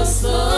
Boston.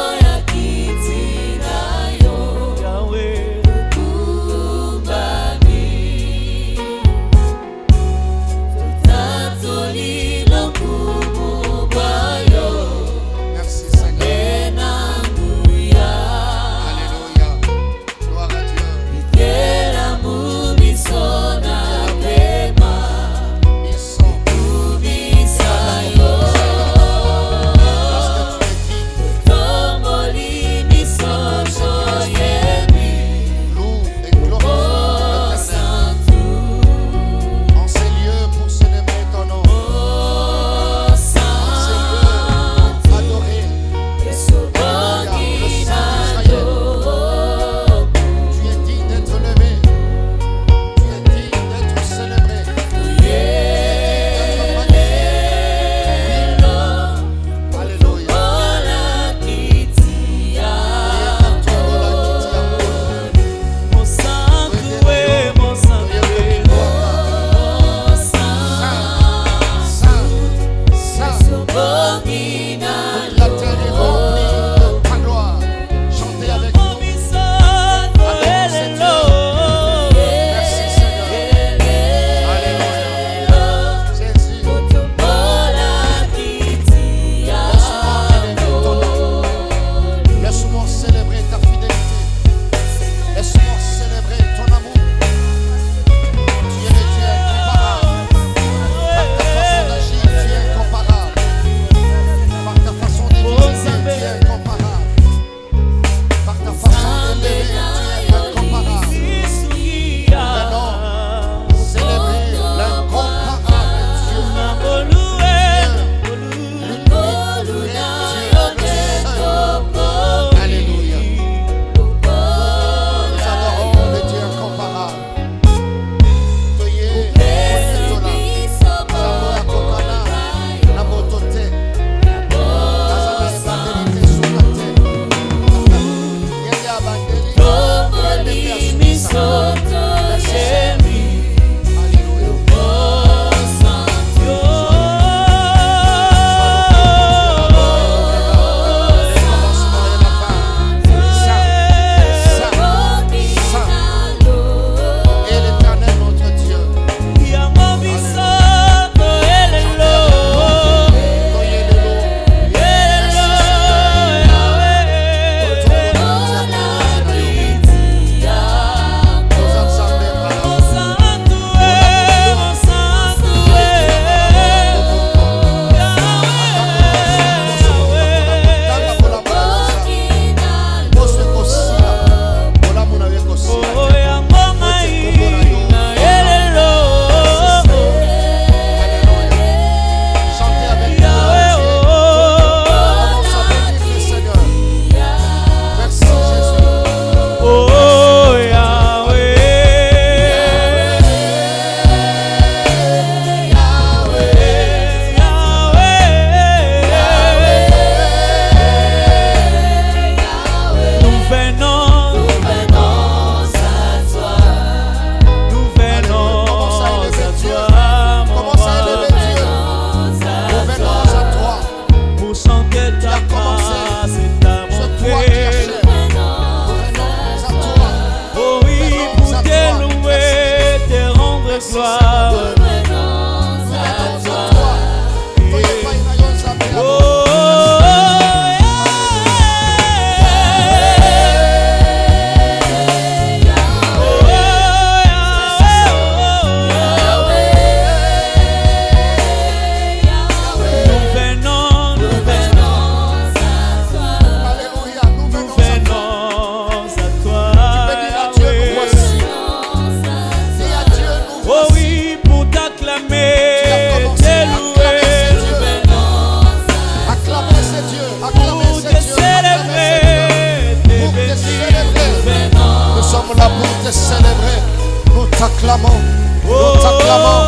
sommes là pour te célébrer. Nous t'acclamons. Nous t'acclamons.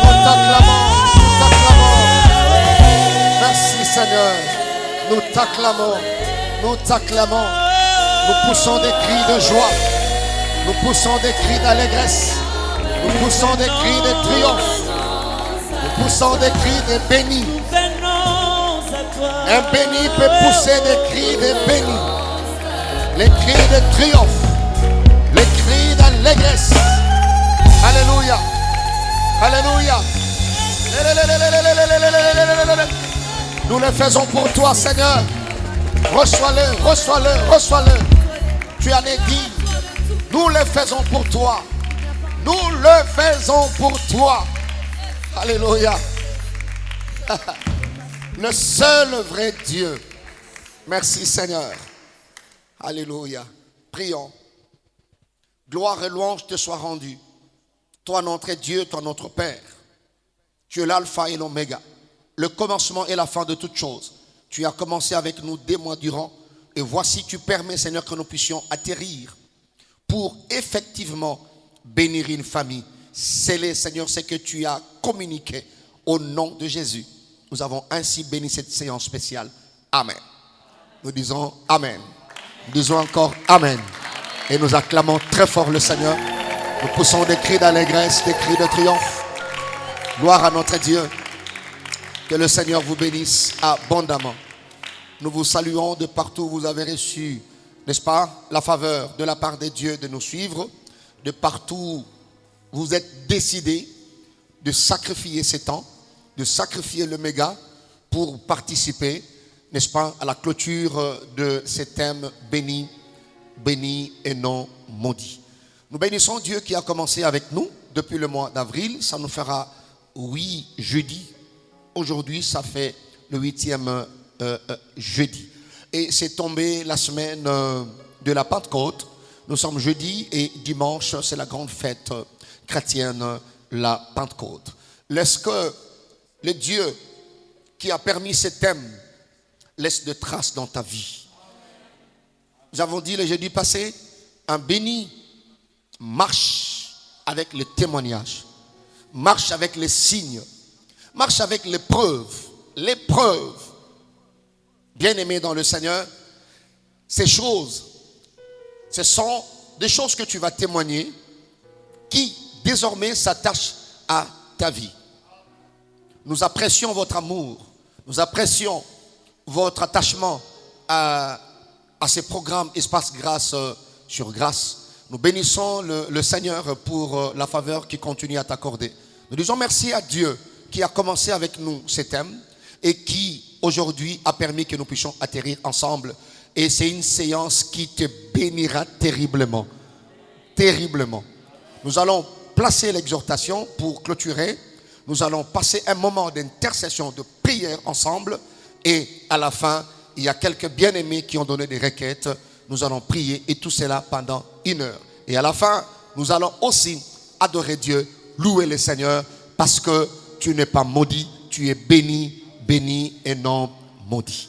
Nous t'acclamons. Nous t'acclamons. Merci Seigneur. Nous t'acclamons. Nous t'acclamons. Nous poussons des cris de joie. Nous poussons des cris d'allégresse. Nous poussons des cris de triomphe. Nous poussons des cris de béni. Un béni peut pousser des cris de béni. Les cris de triomphe. Les cris d'allégresse. Alléluia. Alléluia. Nous le faisons pour toi, Seigneur. Reçois-le, reçois-le, reçois-le. Tu en es digne. Nous le faisons pour toi. Nous le faisons pour toi. Alléluia. Le seul vrai Dieu. Merci Seigneur. Alléluia. Prions. Gloire et louange te soient rendues. Toi notre Dieu, toi notre Père. Tu es l'alpha et l'oméga. Le commencement et la fin de toutes choses. Tu as commencé avec nous des mois durant. Et voici tu permets Seigneur que nous puissions atterrir pour effectivement bénir une famille. Scellé Seigneur ce que tu as communiqué au nom de Jésus. Nous avons ainsi béni cette séance spéciale. Amen. Nous disons Amen. Nous disons encore Amen. Et nous acclamons très fort le Seigneur. Nous poussons des cris d'allégresse, des cris de triomphe. Gloire à notre Dieu. Que le Seigneur vous bénisse abondamment. Nous vous saluons de partout où vous avez reçu, n'est-ce pas, la faveur de la part de Dieu de nous suivre. De partout vous êtes décidés de sacrifier ces temps, de sacrifier le méga pour participer, n'est-ce pas, à la clôture de ces thèmes bénis, bénis et non maudits. Nous bénissons Dieu qui a commencé avec nous depuis le mois d'avril. Ça nous fera 8 jeudis. Aujourd'hui, ça fait le 8e jeudi. Et c'est tombé la semaine de la Pentecôte. Nous sommes jeudi et dimanche, c'est la grande fête chrétienne, la Pentecôte. Est-ce que le Dieu qui a permis ce thème laisse de traces dans ta vie? Nous avons dit le jeudi passé, un béni marche avec le témoignage, marche avec les signes, marche avec l'épreuve. L'épreuve, bien-aimé dans le Seigneur, ces choses, ce sont des choses que tu vas témoigner qui désormais s'attachent à ta vie. Nous apprécions votre amour, nous apprécions votre attachement à ces programmes Espace Grâce sur Grâce. Nous bénissons le Seigneur pour la faveur qu'il continue à t'accorder. Nous disons merci à Dieu qui a commencé avec nous ces thèmes et qui aujourd'hui a permis que nous puissions atterrir ensemble. Et c'est une séance qui te bénira terriblement. Terriblement. Nous allons placer l'exhortation pour clôturer. Nous allons passer un moment d'intercession, de prière ensemble. Et à la fin, il y a quelques bien-aimés qui ont donné des requêtes. Nous allons prier et tout cela pendant 1 heure. Et à la fin, nous allons aussi adorer Dieu, louer le Seigneur, parce que tu n'es pas maudit, tu es béni, béni et non maudit.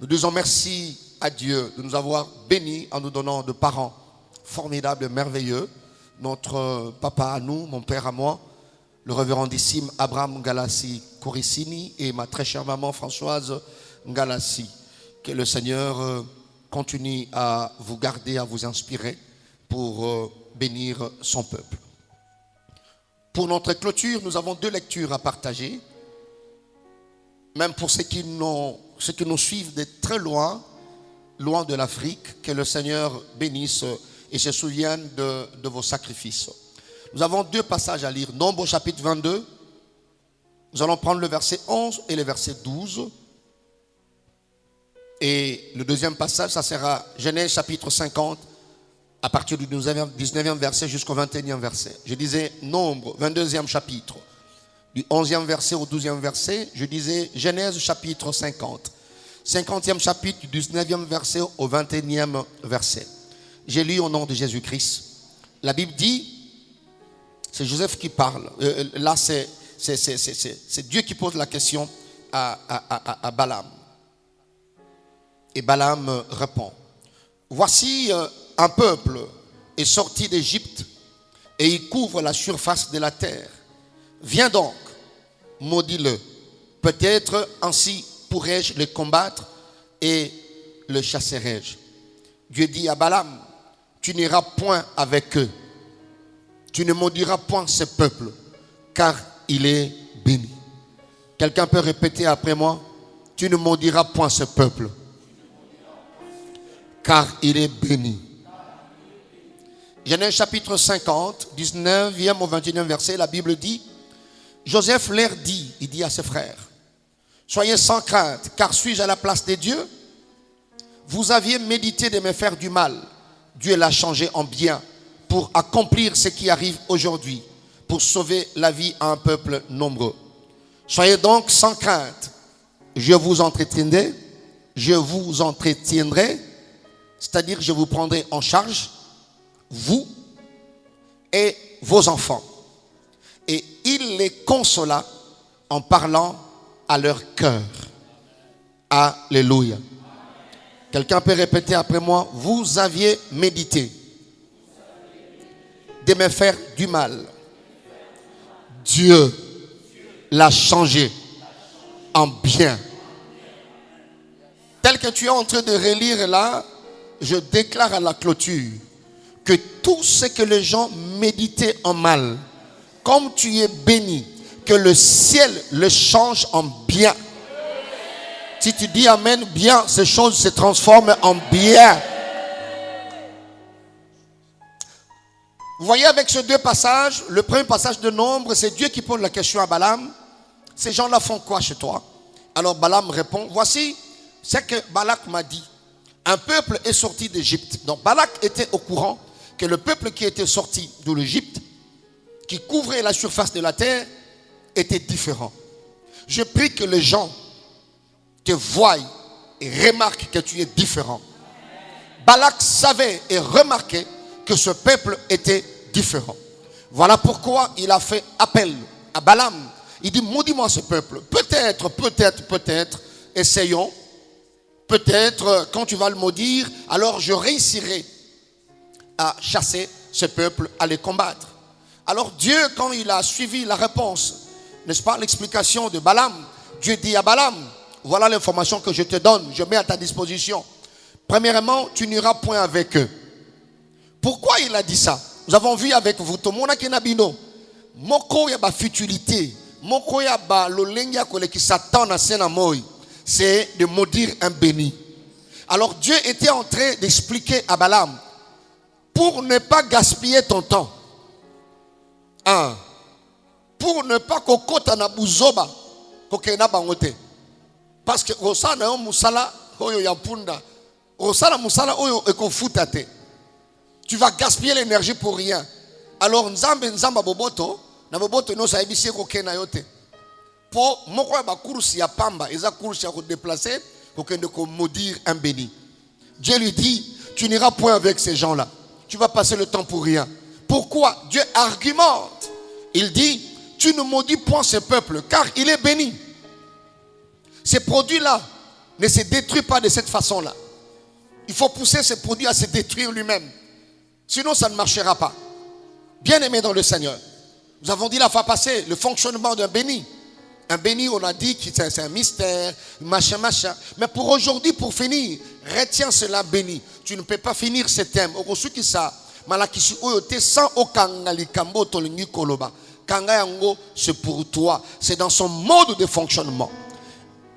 Nous disons merci à Dieu de nous avoir bénis en nous donnant de parents formidables, merveilleux. Notre papa à nous, mon père à moi, le révérendissime Abraham Ngalassi Corissini et ma très chère maman Françoise Ngalassi. Que le Seigneur continue à vous garder, à vous inspirer pour bénir son peuple. Pour notre clôture, nous avons 2 lectures à partager. Même pour ceux qui nous suivent de très loin, loin de l'Afrique, que le Seigneur bénisse et se souvienne de vos sacrifices. Nous avons 2 passages à lire. Nombre chapitre 22. Nous allons prendre le verset 11 et le verset 12. Et le deuxième passage, ça sera Genèse chapitre 50, à partir du 19e verset jusqu'au 21e verset. Je disais Nombre, 22e chapitre. Du 11e verset au 12e verset, je disais Genèse chapitre 50. 50e chapitre du 19e verset au 21e verset. J'ai lu au nom de Jésus-Christ. La Bible dit, c'est Joseph qui parle. Là, c'est Dieu qui pose la question à Balaam. Et Balaam répond. Voici un peuple est sorti d'Égypte et il couvre la surface de la terre. Viens donc, maudis-le. Peut-être ainsi pourrais-je le combattre et le chasserai-je. Dieu dit à Balaam, tu n'iras point avec eux. Tu ne maudiras point ce peuple, car il est béni. Quelqu'un peut répéter après moi, tu ne maudiras point ce peuple, car il est béni. Genèse chapitre 50, 19e au 21e verset, la Bible dit, Joseph leur dit, il dit à ses frères, soyez sans crainte, car suis-je à la place des dieux? Vous aviez médité de me faire du mal. Dieu l'a changé en bien pour accomplir ce qui arrive aujourd'hui, pour sauver la vie à un peuple nombreux. Soyez donc sans crainte. Je vous entretiendrai, c'est-à-dire je vous prendrai en charge, vous et vos enfants. Et il les consola en parlant à leur cœur. Alléluia. Quelqu'un peut répéter après moi, vous aviez médité de me faire du mal. Dieu l'a changé en bien. Tel que tu es en train de relire là, je déclare à la clôture que tout ce que les gens méditaient en mal, comme tu es béni, que le ciel le change en bien. Si tu dis amen, bien, ces choses se transforment en bien. Vous voyez avec ces deux passages, le premier passage de Nombre, c'est Dieu qui pose la question à Balaam. Ces gens-là font quoi chez toi? Alors Balaam répond, voici ce que Balak m'a dit. Un peuple est sorti d'Égypte. Donc Balak était au courant que le peuple qui était sorti de l'Égypte, qui couvrait la surface de la terre, était différent. Je prie que les gens te voient et remarquent que tu es différent. Balak savait et remarquait que ce peuple était différent. Voilà pourquoi il a fait appel à Balaam. Il dit, maudis-moi ce peuple. Peut-être, essayons. Peut-être, quand tu vas le maudire, alors je réussirai à chasser ce peuple, à les combattre. Alors Dieu, quand il a suivi la réponse, n'est-ce pas, l'explication de Balaam, Dieu dit à Balaam, voilà l'information que je te donne, je mets à ta disposition. Premièrement, tu n'iras point avec eux. Pourquoi il a dit ça? Nous avons vu avec vous, tout le monde qui n'a bino. Moko ya ba futilité, moko ya ba lolengia kole qui s'attend à senamoy, c'est de maudire un béni. Alors Dieu était en train d'expliquer à Balaam, pour ne pas gaspiller ton temps, pour ne pas kokota na buzoba, kokena bangote. Parce que osana yo musala oyo ya punda, osana musala oyo ekofutate. Tu vas gaspiller l'énergie pour rien. Alors nzamba boboto, na boboto no sa ebisi kokena yote. Po moko ba kursi ya pamba, eza kursi ya ko déplacer, kokende ko maudire un béni. Dieu lui dit, tu n'iras point avec ces gens-là. Tu vas passer le temps pour rien. Pourquoi? Dieu argumente. Il dit, tu ne maudis point ce peuple, car il est béni. Ces produits-là ne se détruisent pas de cette façon-là. Il faut pousser ces produits à se détruire lui-même. Sinon, ça ne marchera pas. Bien-aimés dans le Seigneur, nous avons dit la fois passée, le fonctionnement d'un béni. Un béni, on a dit que c'est un mystère, machin. Mais pour aujourd'hui, pour finir, retiens cela béni. Tu ne peux pas finir ce thème. C'est pour toi. C'est dans son mode de fonctionnement.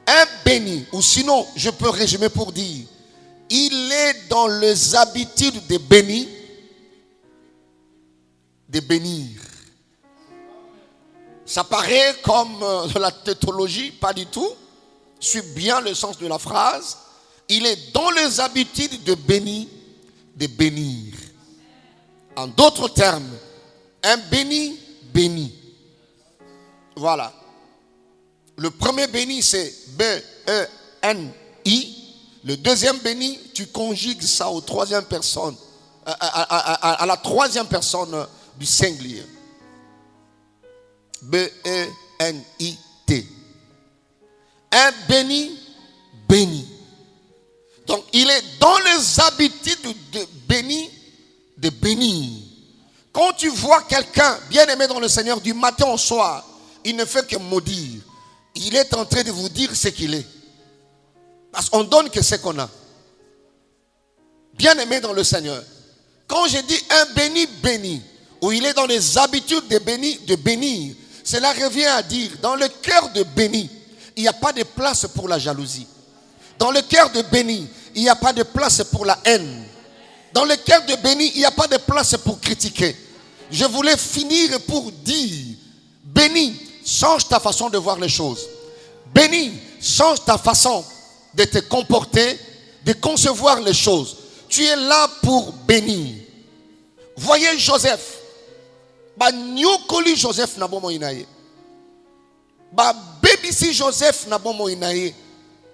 Un béni, ou sinon, je peux résumer pour dire, il est dans les habitudes de béni, de bénir. Ça paraît comme de la tautologie, pas du tout. Suis bien le sens de la phrase. Il est dans les habitudes de béni, de bénir. En d'autres termes, un béni, béni. Voilà. Le premier béni, c'est B-E-N-I. Le deuxième béni, tu conjugues ça aux troisième personne, à la troisième personne du singulier. B-E-N-I-T. Un béni, béni. Donc, il est dans les habitudes de béni, bénir. Quand tu vois quelqu'un bien aimé dans le Seigneur du matin au soir, il ne fait que maudire. Il est en train de vous dire ce qu'il est. Parce qu'on donne que ce qu'on a. Bien aimé dans le Seigneur. Quand je dis un béni, béni, où il est dans les habitudes de bénir, cela revient à dire, dans le cœur de béni, il n'y a pas de place pour la jalousie. Dans le cœur de béni, il n'y a pas de place pour la haine. Dans le cœur de béni, il n'y a pas de place pour critiquer. Je voulais finir pour dire, béni, change ta façon de voir les choses. Béni, change ta façon de te comporter, de concevoir les choses. Tu es là pour bénir. Voyez Joseph. Ba nyokoli Joseph na bomo inaye. Ba baby Joseph na bomo inaye.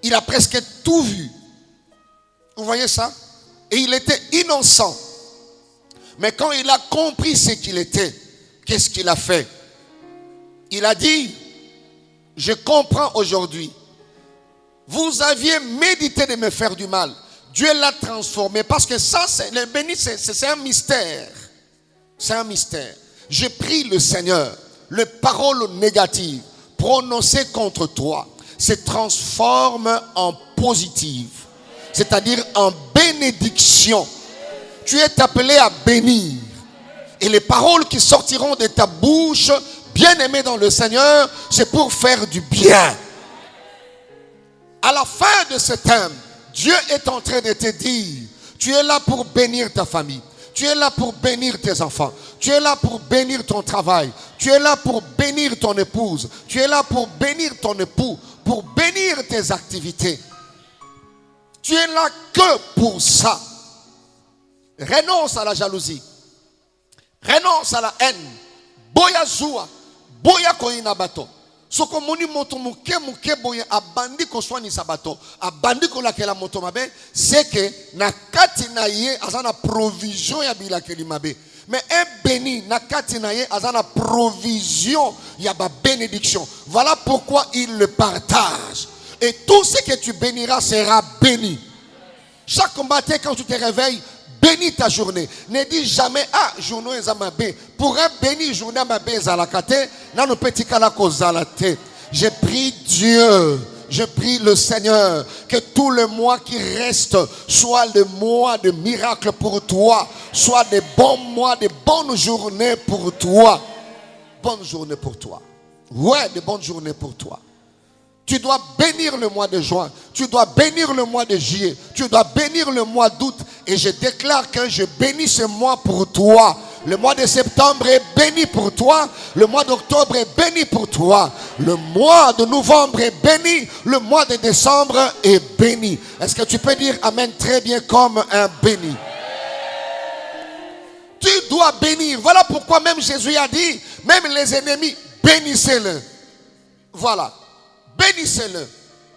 Il a presque tout vu. Vous voyez ça? Et il était innocent. Mais quand il a compris ce qu'il était, qu'est-ce qu'il a fait? Il a dit, je comprends aujourd'hui. Vous aviez médité de me faire du mal. Dieu l'a transformé. Parce que ça, le béni, c'est un mystère. C'est un mystère. Je prie le Seigneur, les paroles négatives prononcées contre toi se transforment en positives. C'est-à-dire en bénédiction. Tu es appelé à bénir. Et les paroles qui sortiront de ta bouche, bien-aimé dans le Seigneur, c'est pour faire du bien. À la fin de ce thème, Dieu est en train de te dire, tu es là pour bénir ta famille. Tu es là pour bénir tes enfants. Tu es là pour bénir ton travail. Tu es là pour bénir ton épouse. Tu es là pour bénir ton époux. Pour bénir tes activités. Tu es là que pour ça. Renonce à la jalousie. Renonce à la haine. Boya zoua. Boya koina bato. Soko moni moto muke boya abandi ko swani sabato. Abandi ko lakela moto mabe. C'est que na kati na ye azana provision ya bila keli mabe. Mais un béni na kati na ye azana provision ya ba bénédiction. Voilà pourquoi il le partage. Et tout ce que tu béniras sera béni. Chaque matin quand tu te réveilles, bénis ta journée. Ne dis jamais, ah, journée est amabé. Pour un béni, journée amabé zalakate, nan no petit kalako zalate. Je prie Dieu, je prie le Seigneur, que tout le mois qui reste soit le mois de miracles pour toi, soit des bons mois, des bonnes journées pour toi. Bonne journée pour toi. Ouais, de bonnes journées pour toi. Tu dois bénir le mois de juin. Tu dois bénir le mois de juillet. Tu dois bénir le mois d'août. Et je déclare que je bénis ce mois pour toi. Le mois de septembre est béni pour toi. Le mois d'octobre est béni pour toi. Le mois de novembre est béni. Le mois de décembre est béni. Est-ce que tu peux dire amen très bien comme un béni? Tu dois bénir. Voilà pourquoi même Jésus a dit, même les ennemis, bénissez-le. Voilà. Bénissez-le.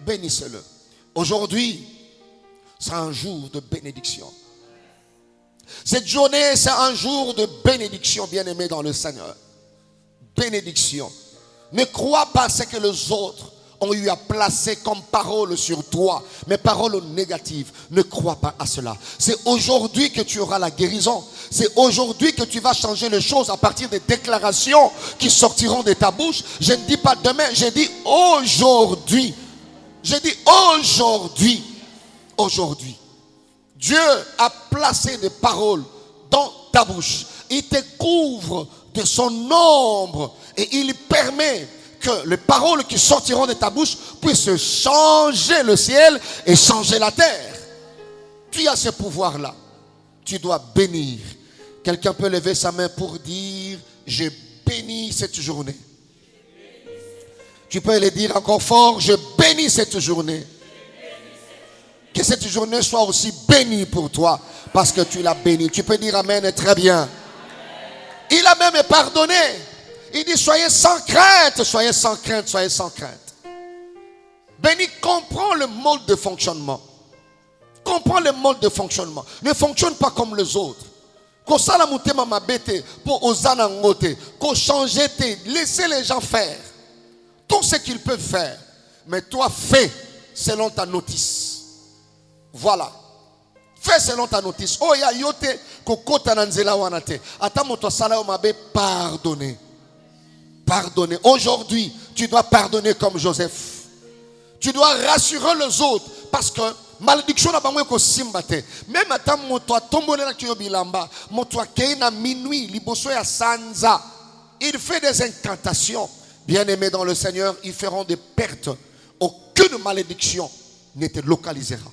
Bénissez-le. Aujourd'hui, c'est un jour de bénédiction. Cette journée, c'est un jour de bénédiction, bien-aimé dans le Seigneur. Bénédiction. Ne crois pas ce que les autres ont eu à placer comme parole sur toi, mais paroles négatives. Ne crois pas à cela. C'est aujourd'hui que tu auras la guérison. C'est aujourd'hui que tu vas changer les choses à partir des déclarations qui sortiront de ta bouche. Je ne dis pas demain, je dis aujourd'hui. Je dis aujourd'hui. Aujourd'hui. Dieu a placé des paroles dans ta bouche. Il te couvre de son ombre et il permet que les paroles qui sortiront de ta bouche puissent changer le ciel et changer la terre. Tu as ce pouvoir-là. Tu dois bénir. Quelqu'un peut lever sa main pour dire, je bénis cette journée. Tu peux le dire encore fort, je bénis cette journée. Que cette journée soit aussi bénie pour toi parce que tu l'as bénie. Tu peux dire amen très bien. Il a même pardonné. Il dit soyez sans crainte, soyez sans crainte, soyez sans crainte. Béni comprend le mode de fonctionnement. Comprends le mode de fonctionnement. Ne fonctionne pas comme les autres. Laissez les gens faire tout ce qu'ils peuvent faire. Mais toi, fais selon ta notice. Voilà. Fais fais selon ta notice. Oh ya yote kokota nanzela wanate. Atamoto sala omabe pardonner. Pardonner. Aujourd'hui, tu dois pardonner comme Joseph. Tu dois rassurer les autres parce que malédiction n'a pas moins que simbate. Même à moto a tombé dans la bilamba, moto a keina minuit, liboso ya sanza. Il fait des incantations. Bien-aimés dans le Seigneur, ils feront des pertes. Aucune malédiction ne te localisera.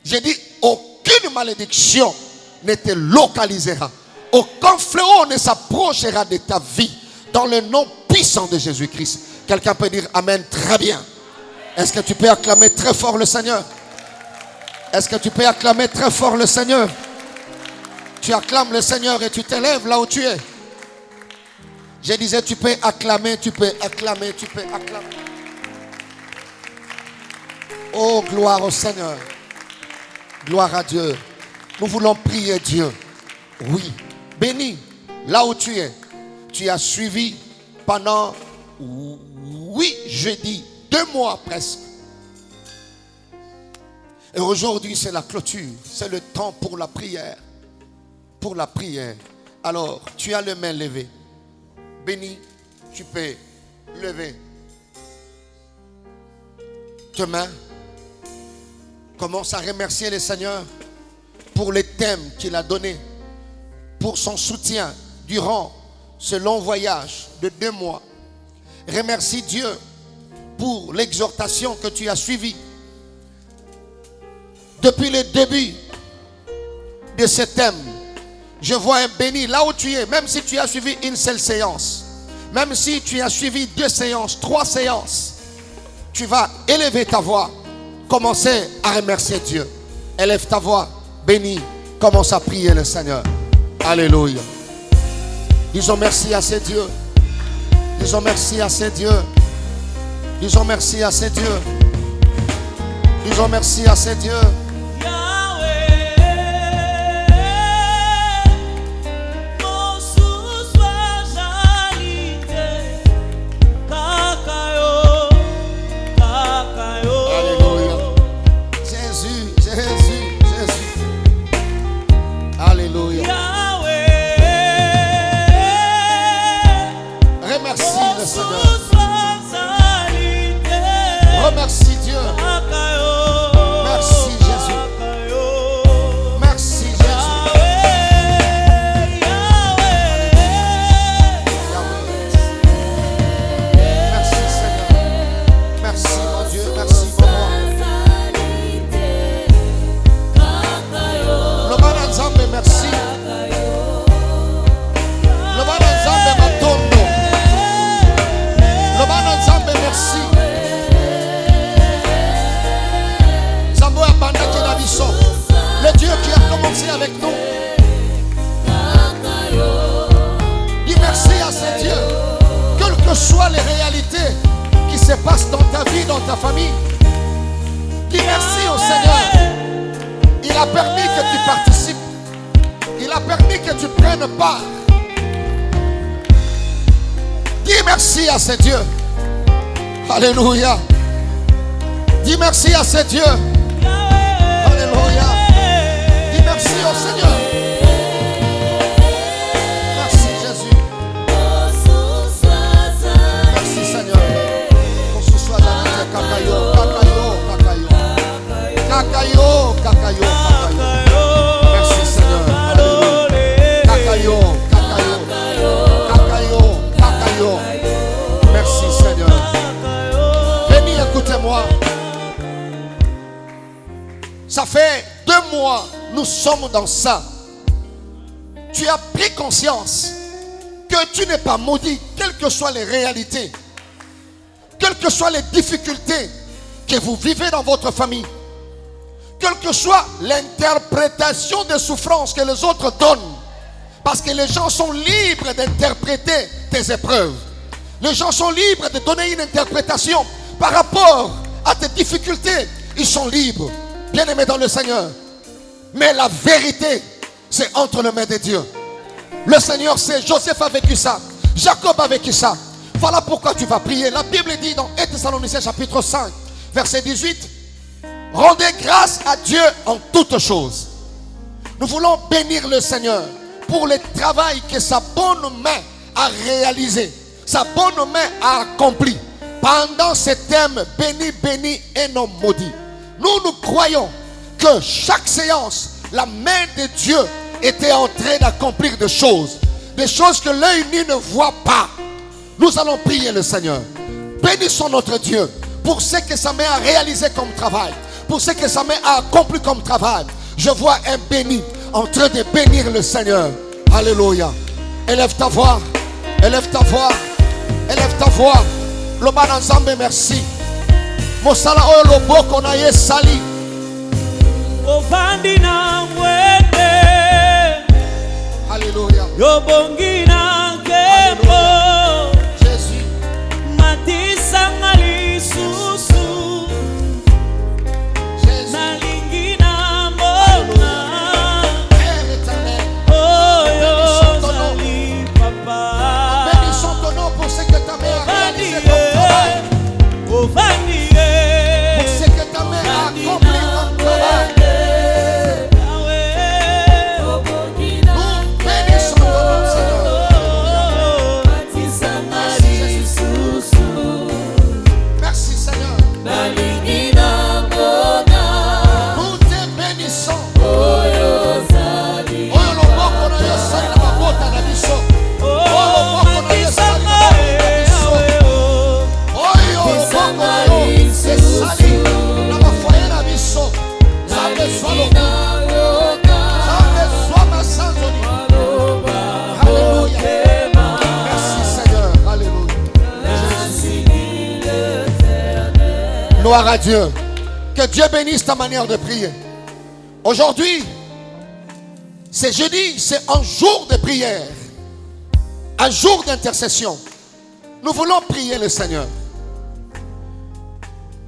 J'ai dit aucune malédiction ne te localisera. Aucun fléau ne s'approchera de ta vie dans le nom puissant de Jésus-Christ. Quelqu'un peut dire Amen très bien. Est-ce que tu peux acclamer très fort le Seigneur? Est-ce que tu peux acclamer très fort le Seigneur? Tu acclames le Seigneur et tu t'élèves là où tu es. Je disais, tu peux acclamer, tu peux acclamer, tu peux acclamer. Oh, gloire au Seigneur. Gloire à Dieu. Nous voulons prier Dieu. Oui. Béni, là où tu es. Tu as suivi pendant 8 jeudis, 2 mois presque. Et aujourd'hui, c'est la clôture. C'est le temps pour la prière. Pour la prière. Alors, tu as les mains levées. Béni, tu peux lever tes mains. Commence à remercier le Seigneur pour les thèmes qu'il a donnés, pour son soutien durant ce long voyage de 2 mois. Remercie Dieu pour l'exhortation que tu as suivie. Depuis le début de ce thème, je vois un béni là où tu es, même si tu as suivi une seule séance, même si tu as suivi 2 séances, 3 séances, tu vas élever ta voix, commencer à remercier Dieu. Élève ta voix, bénis, commence à prier le Seigneur. Alléluia. Disons merci à ces dieux. Disons merci à ces dieux. Disons merci à ces dieux. Disons merci à ces dieux. Remercie Dieu. Merci Jésus. Merci Jésus. Merci Seigneur. Merci mon Dieu. Merci mon roi. Le Bana Nzambe, merci. Le Bana Nzambe Matondo. Le Bana Nzambe, merci. Le Dieu qui a commencé avec nous. Dis merci à ce Dieu. Quelles que soient les réalités qui se passent dans ta vie, dans ta famille. Dis merci au Seigneur. Il a permis que tu participes. Il a permis que tu prennes part. Dis merci à ce Dieu. Alléluia. Dis merci à ce Dieu. Alléluia. Dis merci au Seigneur. Merci Jésus. Merci Seigneur. Pour ce soir, kakayo, kakayo, kakayo, kakayo, kakayo. Merci Seigneur. Alléluia. Kakayo, kakayo, kakayo, kakayo. Merci Seigneur. Béni, écoutez-moi. Ça fait 2 mois, nous sommes dans ça. Tu as pris conscience que tu n'es pas maudit, quelles que soient les réalités, quelles que soient les difficultés que vous vivez dans votre famille, quelle que soit l'interprétation des souffrances que les autres donnent. Parce que les gens sont libres d'interpréter tes épreuves. Les gens sont libres de donner une interprétation par rapport à tes difficultés. Ils sont libres. Bien-aimés dans le Seigneur. Mais la vérité, c'est entre les mains de Dieu. Le Seigneur sait, Joseph a vécu ça. Jacob a vécu ça. Voilà pourquoi tu vas prier. La Bible dit dans 1 Thessaloniciens chapitre 5, verset 18. Rendez grâce à Dieu en toutes choses. Nous voulons bénir le Seigneur pour le travail que sa bonne main a réalisé, sa bonne main a accompli. Pendant ce thème, béni, béni et non maudit. Nous croyons que chaque séance, la main de Dieu était en train d'accomplir des choses que l'œil nu ne voit pas. Nous allons prier le Seigneur. Bénissons notre Dieu pour ce que sa main a réalisé comme travail, pour ce que sa main a accompli comme travail. Je vois un béni en train de bénir le Seigneur. Alléluia. Élève ta voix, élève ta voix, élève ta voix. Loba Nzambe, merci. Mosala oyo loboko na ye sali. Ofandi na mwende. Alléluia. Yobongi na kembo. Jésus. Matisa ngalisusu. Jésus. Nalingi na mbona. Père éternel. Oyo zali papa. Bénissons ton nom pour ce que ta main a réalisé comme travail. Ofandi Pour ce que ta main a accompli comme travail. Nous bénissons ton nom, Seigneur. Merci, Seigneur. Nous te bénissons. Oyo loboko na yo sali na mabota na biso. Oyo loboko na yo sali na mabota na biso. Oyo loboko na yo esali na mafoye na biso. Nzambe zwa loboko. Nzambe zwa masanzoli. Alléluia. Merci, Seigneur. Alléluia. Gloire à Dieu. Que Dieu bénisse ta manière de prier. Aujourd'hui, c'est jeudi, c'est un jour de prière, un jour d'intercession. Nous voulons prier le Seigneur.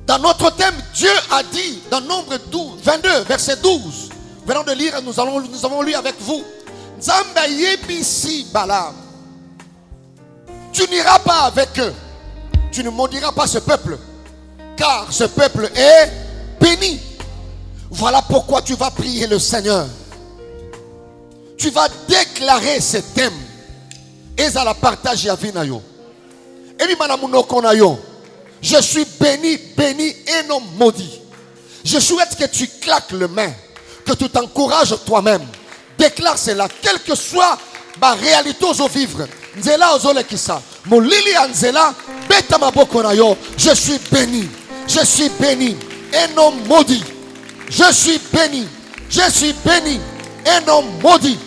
Dans notre thème, Dieu a dit dans Nombre 22, verset 12. Venons de lire, nous avons lu avec vous. Nzamba yebisi Balaam. Tu n'iras pas avec eux. Tu ne maudiras pas ce peuple. Car ce peuple est béni. Voilà pourquoi tu vas prier le Seigneur. Tu vas déclarer ce thème. Et ça la partage à Vinayo. Et puis je suis béni, béni et non maudit. Je souhaite que tu claques le main, que tu t'encourages toi-même. Déclare cela, quelle que soit ma réalité aux vivre. Nzela ozole kisa. Molili anzela beta maboko na yo. Je suis béni. Je suis béni et non maudit. Je suis béni. Je suis béni et non maudit.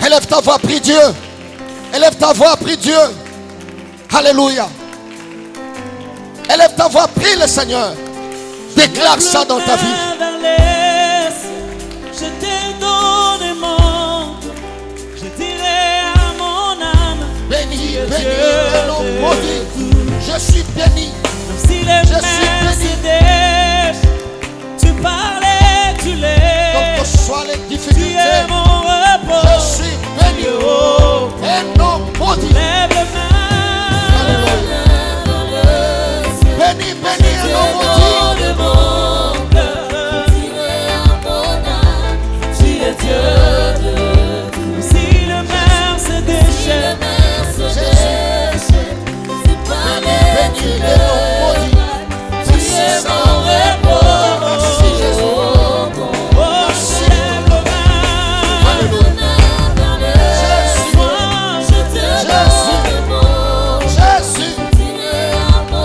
Élève ta voix, prie Dieu. Élève ta voix, prie Dieu. Alléluia. Élève ta voix, prie le Seigneur. Déclare ça dans ta vie. Je t'ai donné mon, je dirai à mon âme. Béni, béni et non maudit. Je suis béni. Même si les mains se déchirent, tu parlais, tu l'es. Donc que soient les Tu difficultés, es mon repos. je suis béni et non maudit. Lève les mains. Béni, béni et non maudit. Si le mer se déchire, Béni et non maudit. Merci, Seigneur. Merci, Jésus. oh, Merci. lève les mains. Alléluia. Jésus. Jésus.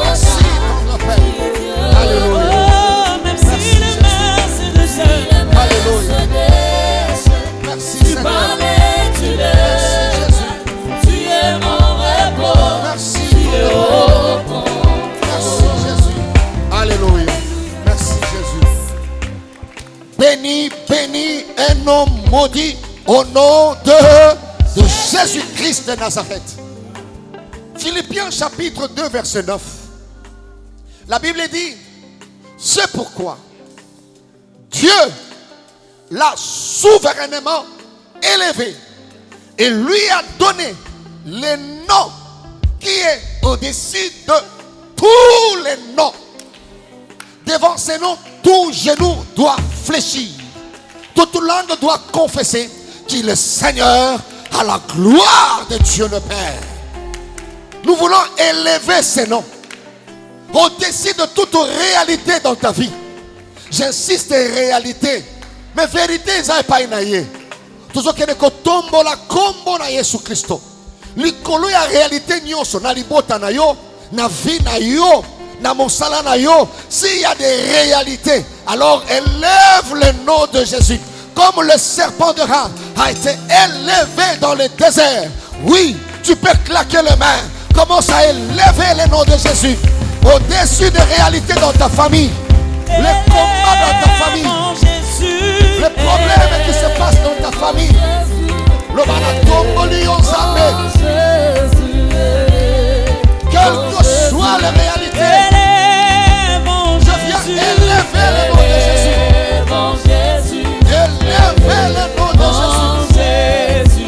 Merci, ton Père. Alléluia. Oh, même si le mer se déchire, Alléluia. Merci, Seigneur. Merci, Jésus. tu es mon repos. Merci, ton Père. Merci, Jésus. Alléluia. Merci, Jésus. Béni, béni et non maudit au nom de Jésus-Christ de Nazareth. Philippiens chapitre 2, verset 9. La Bible dit, c'est pourquoi Dieu l'a souverainement élevé et lui a donné le nom qui est au-dessus de tous les noms. Devant ces noms, tout genou doit fléchir. Toute langue doit confesser qu'il est Seigneur à la gloire de Dieu le Père. Nous voulons élever ces noms au-dessus de toute réalité dans ta vie. J'insiste, réalité. Mais vérité, ça n'est pas une aïe. Tout ce qui est que tombe la combo na Jésus Christ. L'icolo ya réalité nyonso na libota na yo, na vie na yo, na monsala na yo. S'il y a des réalités, alors élève le nom de Jésus. Comme le serpent de Ram a été élevé dans le désert. Oui, tu peux claquer les mains. Commence à élever le nom de Jésus au-dessus des réalités dans ta famille. Les combats dans ta famille. Les problèmes qui se passent dans ta famille. Le quelles que soient les réalités, je viens élever le nom de Jésus. Élever le nom de Jésus.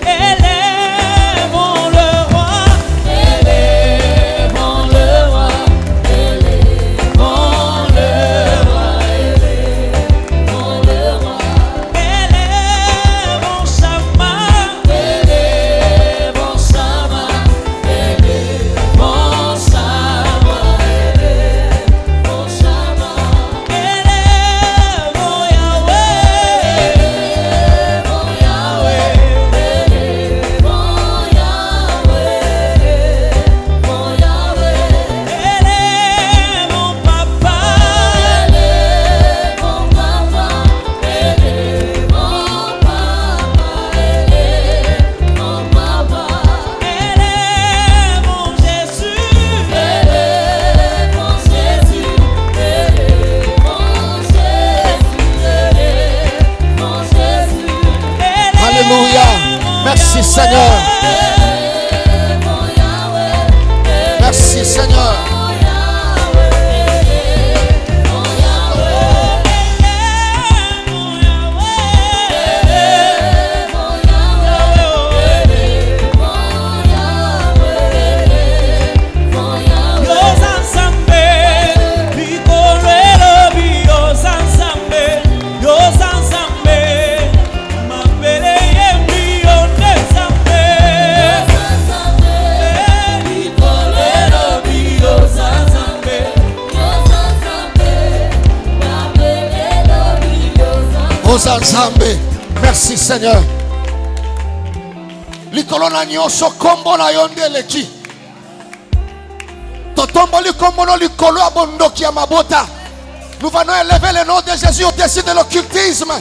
Élèvons le roi. Élèvons le roi. Élèvons le roi. Élèvons le roi. Élèvons Shama. Élèvons Shama. Élèvons Shama. Élèvons Shama. Élèvons Yahweh. Élèvons Yahweh. Élèvons Yahweh. Élèvons Papa. Élèvons Papa. Élèvons Papa. Élèvons Jésus. Élèvons Jésus. Élèvons Jésus. Alléluia. Merci Seigneur. Merci Seigneur. Ozanzambe. Merci Seigneur. Likolo na nyonso kombo na yonde leki. Totombo likombo no likolo abondoki ya mabota. Nous allons élever le nom de Jésus au-dessus de l'occultisme.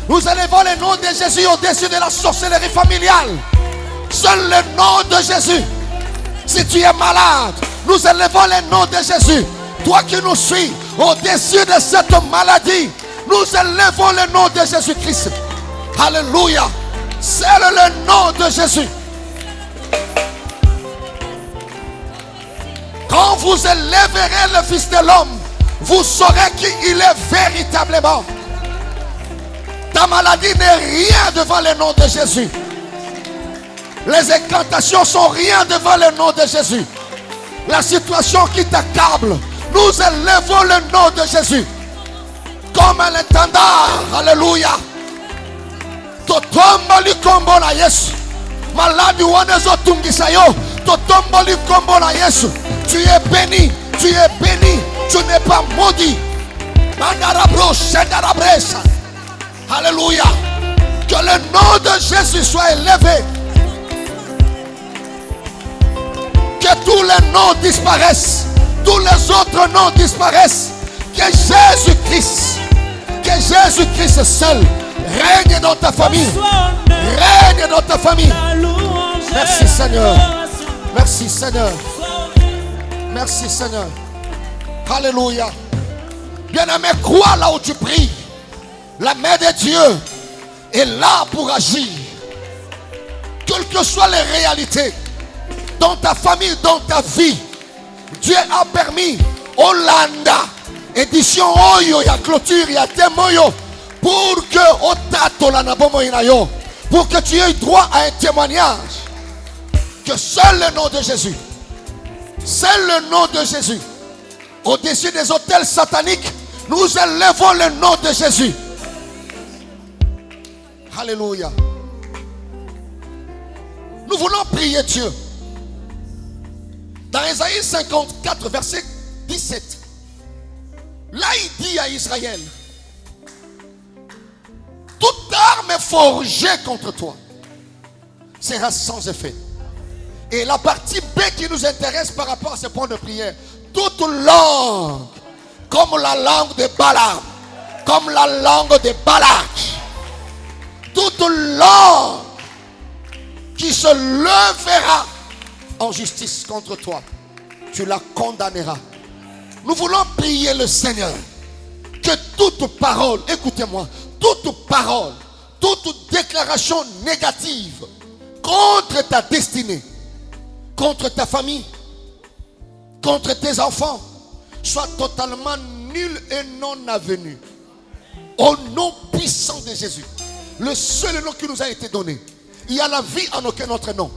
Nous élevons le nom de Jésus au-dessus de la sorcellerie familiale. Seul le nom de Jésus. Si tu es malade, nous élevons le nom de Jésus. Toi qui nous suis, au-dessus de cette maladie, nous élevons le nom de Jésus-Christ. Alléluia. C'est le nom de Jésus. Quand vous élèverez le Fils de l'homme, vous saurez qui il est véritablement. Ta maladie n'est rien devant le nom de Jésus. Les incantations sont rien devant le nom de Jésus. La situation qui t'accable, nous élevons le nom de Jésus. Comme un étendard. Alléluia. Totombo likombo na Yesu. Maladi wanezo tungisa yo. Totombo likombo na Yesu. Tu es béni. Tu es béni. Tu n'es pas maudit. Mandarabro, Shedarabresa. Alléluia. Que le nom de Jésus soit élevé. Que tous les noms disparaissent. Tous les autres noms disparaissent. Que Jésus-Christ seul règne dans ta famille. Règne dans ta famille. Merci Seigneur. Merci Seigneur. Merci Seigneur. Alléluia. Bien-aimé, crois là où tu pries. La main de Dieu est là pour agir. Quelles que soient les réalités dans ta famille, dans ta vie, Dieu a permis Hollanda, édition Oyo, ya clôture, ya témoyo, pour que pour que tu aies droit à un témoignage. Que seul le nom de Jésus, seul le nom de Jésus Au-dessus des autels sataniques, nous élevons le nom de Jésus. Alléluia. Nous voulons prier Dieu. Dans Ésaïe 54, verset 17, là il dit à Israël, toute arme forgée contre toi sera sans effet. Et la partie B qui nous intéresse par rapport à ce point de prière, toute langue, comme la langue de Balaam, comme la langue de Balak, toute langue qui se lèvera en justice contre toi, tu la condamneras. Nous voulons prier le Seigneur que toute parole, écoutez-moi, toute parole, toute déclaration négative contre ta destinée, contre ta famille, contre tes enfants, soit totalement nulle et non avenue. Au nom puissant de Jésus, le seul nom qui nous a été donné. Il y a la vie en aucun autre nom.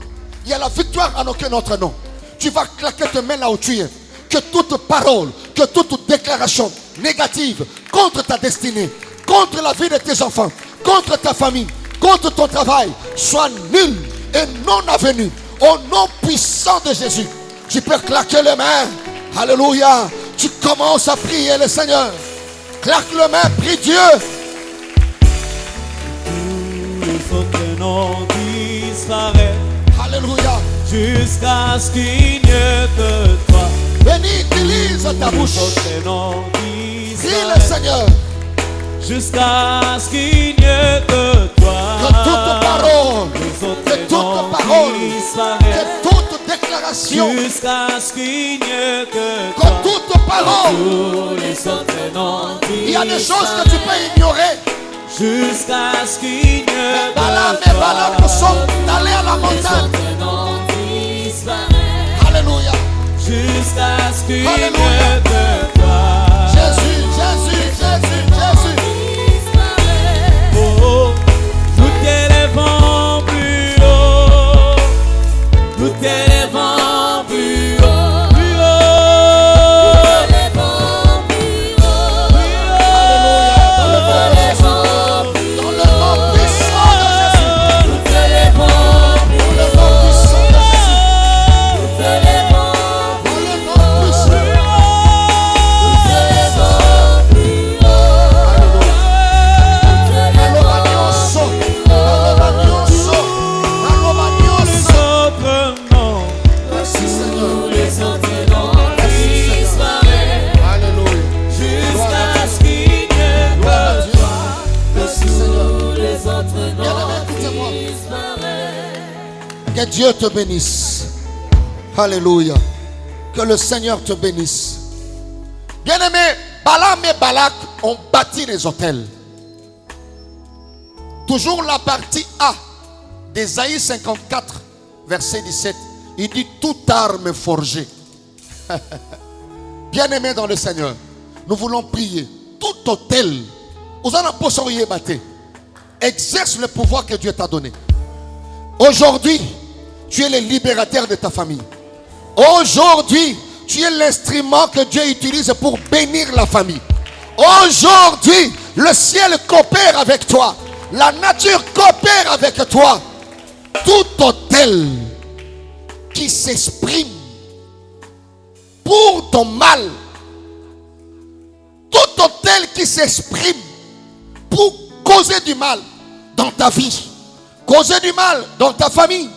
Il y a la victoire en aucun autre nom. Tu vas claquer tes mains là où tu es. Que toute parole, que toute déclaration négative contre ta destinée, contre la vie de tes enfants, contre ta famille, contre ton travail, soit nulle et non avenue. Au nom puissant de Jésus, tu peux claquer les mains. Alléluia. Tu commences à prier le Seigneur. Claque les mains, prie Dieu. Tous les autres noms disparaissent. Alléluia. Jusqu'à ce qu'il n'y ait que toi. Bénis, utilise ta bouche. Tous les autres noms Prie le disparaissent. Seigneur. Jusqu'à ce qu'il n'y ait que toi. Que toute parole, Les autres que toute noms parole, disparaissent. que toute déclaration, Jusqu'à ce qu'il n'y ait que que toi. toute parole. Tous les autres noms Il y a des choses que tu peux ignorer. jusqu'à ce qu'il n'y ait Balaam que et Balak toi. sont allés à la montagne. Alléluia. Jusqu'à ce qu'il n'y Alléluia. ait que toi. Jésus, Jésus, Jésus, Jésus. Oh, nous t'élèvons plus haut. Nous t'élèvons plus haut. Plus haut. Plus haut. Dans le nom puissant de Jésus. Nous t'élèvons Dans le nom puissant de Jésus. Nous t'élèvons Dans le nom puissant. Merci Seigneur. Alléluia. Jusqu'à ce qu'il n'y ait Gloire à que Dieu. toi. Merci Seigneur. Les autres Bien-aimé, écoutez-moi. disparaissent. Que Dieu te bénisse. Alléluia. Que le Seigneur te bénisse. Bien-aimé, Balaam et Balak ont bâti les autels. Toujours la partie A d'Ésaïe 54, verset 17. Il dit toute arme forgée. Bien-aimé dans le Seigneur, nous voulons prier. Tout autel, exerce le pouvoir que Dieu t'a donné. Aujourd'hui, tu es le libérateur de ta famille. Aujourd'hui, tu es l'instrument que Dieu utilise pour bénir la famille. Aujourd'hui, le ciel coopère avec toi. La nature coopère avec toi. Tout autel qui s'exprime pour ton mal, tout autel qui s'exprime pour causer du mal dans ta vie, causer du mal dans ta famille,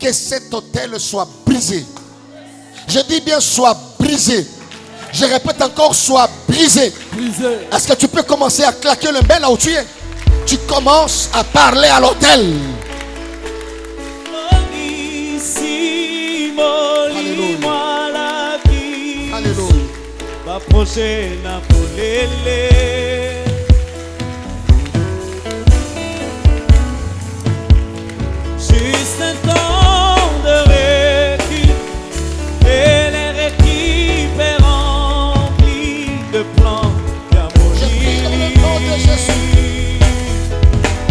que cet autel soit brisé. Je dis bien soit brisé. Je répète encore, soit brisé. Est-ce que tu peux commencer à claquer le main là où tu es? Tu commences à parler à l'autel. Ici, molis-moi la vie. Alléluia. Ma prochaine apolélé. Juste un temps de répit. Et les récits est rempli de plans d'amour. Je prie dans le nom de Jésus.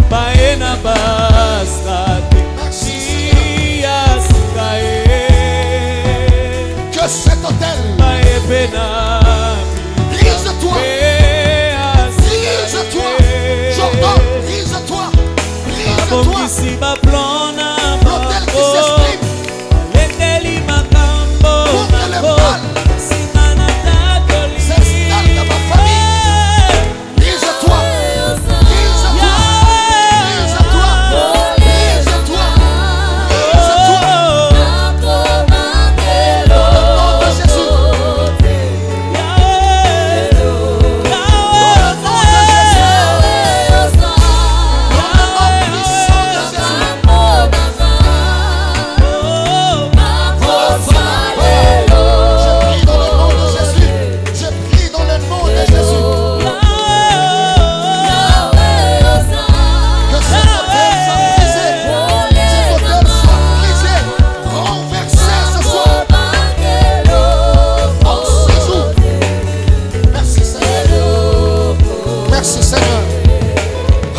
Baena basta. Merci Seigneur. Que cet autel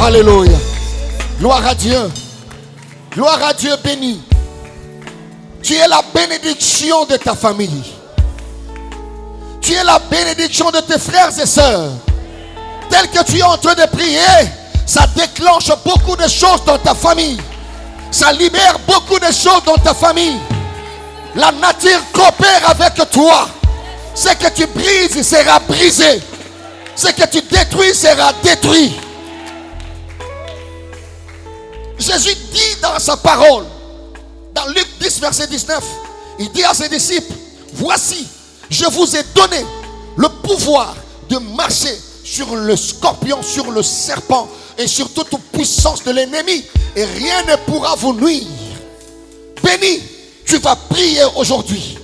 Alléluia. Gloire à Dieu. Gloire à Dieu béni. Tu es la bénédiction de ta famille. Tu es la bénédiction de tes frères et sœurs. Tel que tu es en train de prier, ça déclenche beaucoup de choses dans ta famille. Ça libère beaucoup de choses dans ta famille. La nature coopère avec toi. Ce que tu brises sera brisé. Ce que tu détruis sera détruit. Jésus dit dans sa parole, dans Luc 10, verset 19, il dit à ses disciples, voici, je vous ai donné le pouvoir de marcher sur le scorpion, sur le serpent et sur toute puissance de l'ennemi, et rien ne pourra vous nuire. Béni, tu vas prier aujourd'hui.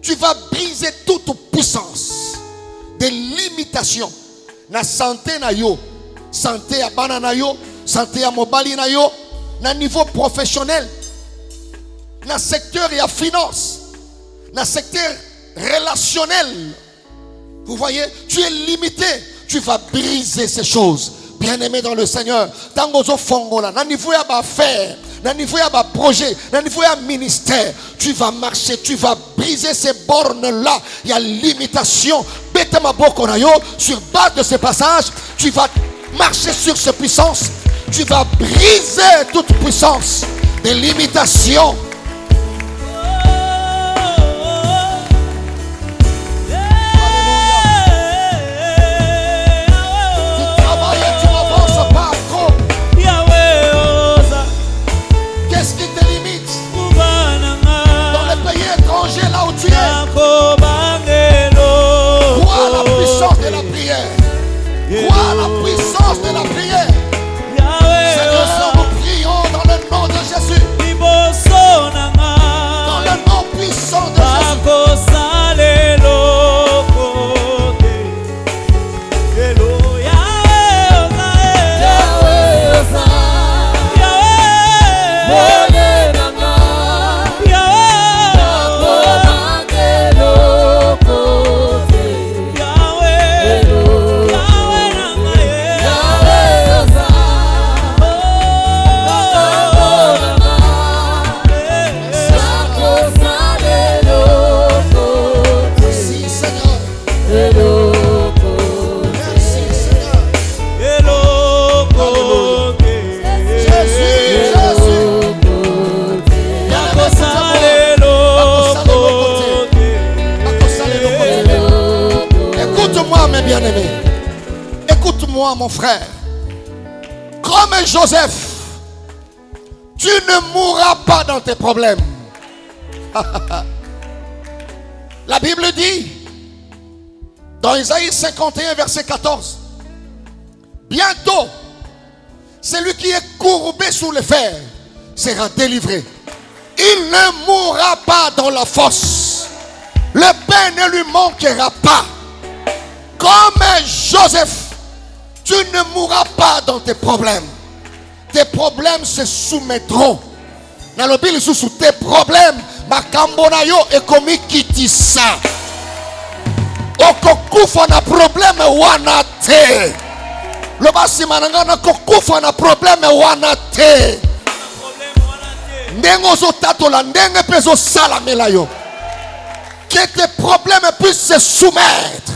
Tu vas briser toute puissance des limitations. Na santé na yo, santé à banana yo, santé à mobali na yo, na niveau professionnel, na secteur et à finance, na secteur relationnel. Vous voyez, tu es limité. Tu vas briser ces choses. Bien-aimé dans le Seigneur, dans vos fongola, na niveau ya ba faire, na niveau ya ba projet, na niveau ya ministère, tu vas marcher, tu vas briser ces bornes-là. Il y a limitation. Sur base de ces passages, tu vas marcher sur ces puissances. Tu vas briser toute puissance des limitations. Crois la puissance de la prière. Seigneur, nous prions dans le nom de Jésus. Dans le nom puissant de Jésus. Bien-aimé, écoute-moi mon frère. Comme Joseph, tu ne mourras pas dans tes problèmes. La Bible dit dans Isaïe 51 verset 14, bientôt celui qui est courbé sous les fers sera délivré. Il ne mourra pas dans la fosse. Le pain ne lui manquera pas. Comme Joseph, tu ne mourras pas dans tes problèmes. Tes problèmes se soumettront. Dans le Bible, sous tes problèmes, makambonayo et komi kitisa. Okokufa na problème wana te. Le basi mananga na kokufa na problème wana te. Ndengo zo tatola ndenge pezo salamela yo. Que tes problèmes puissent se soumettre.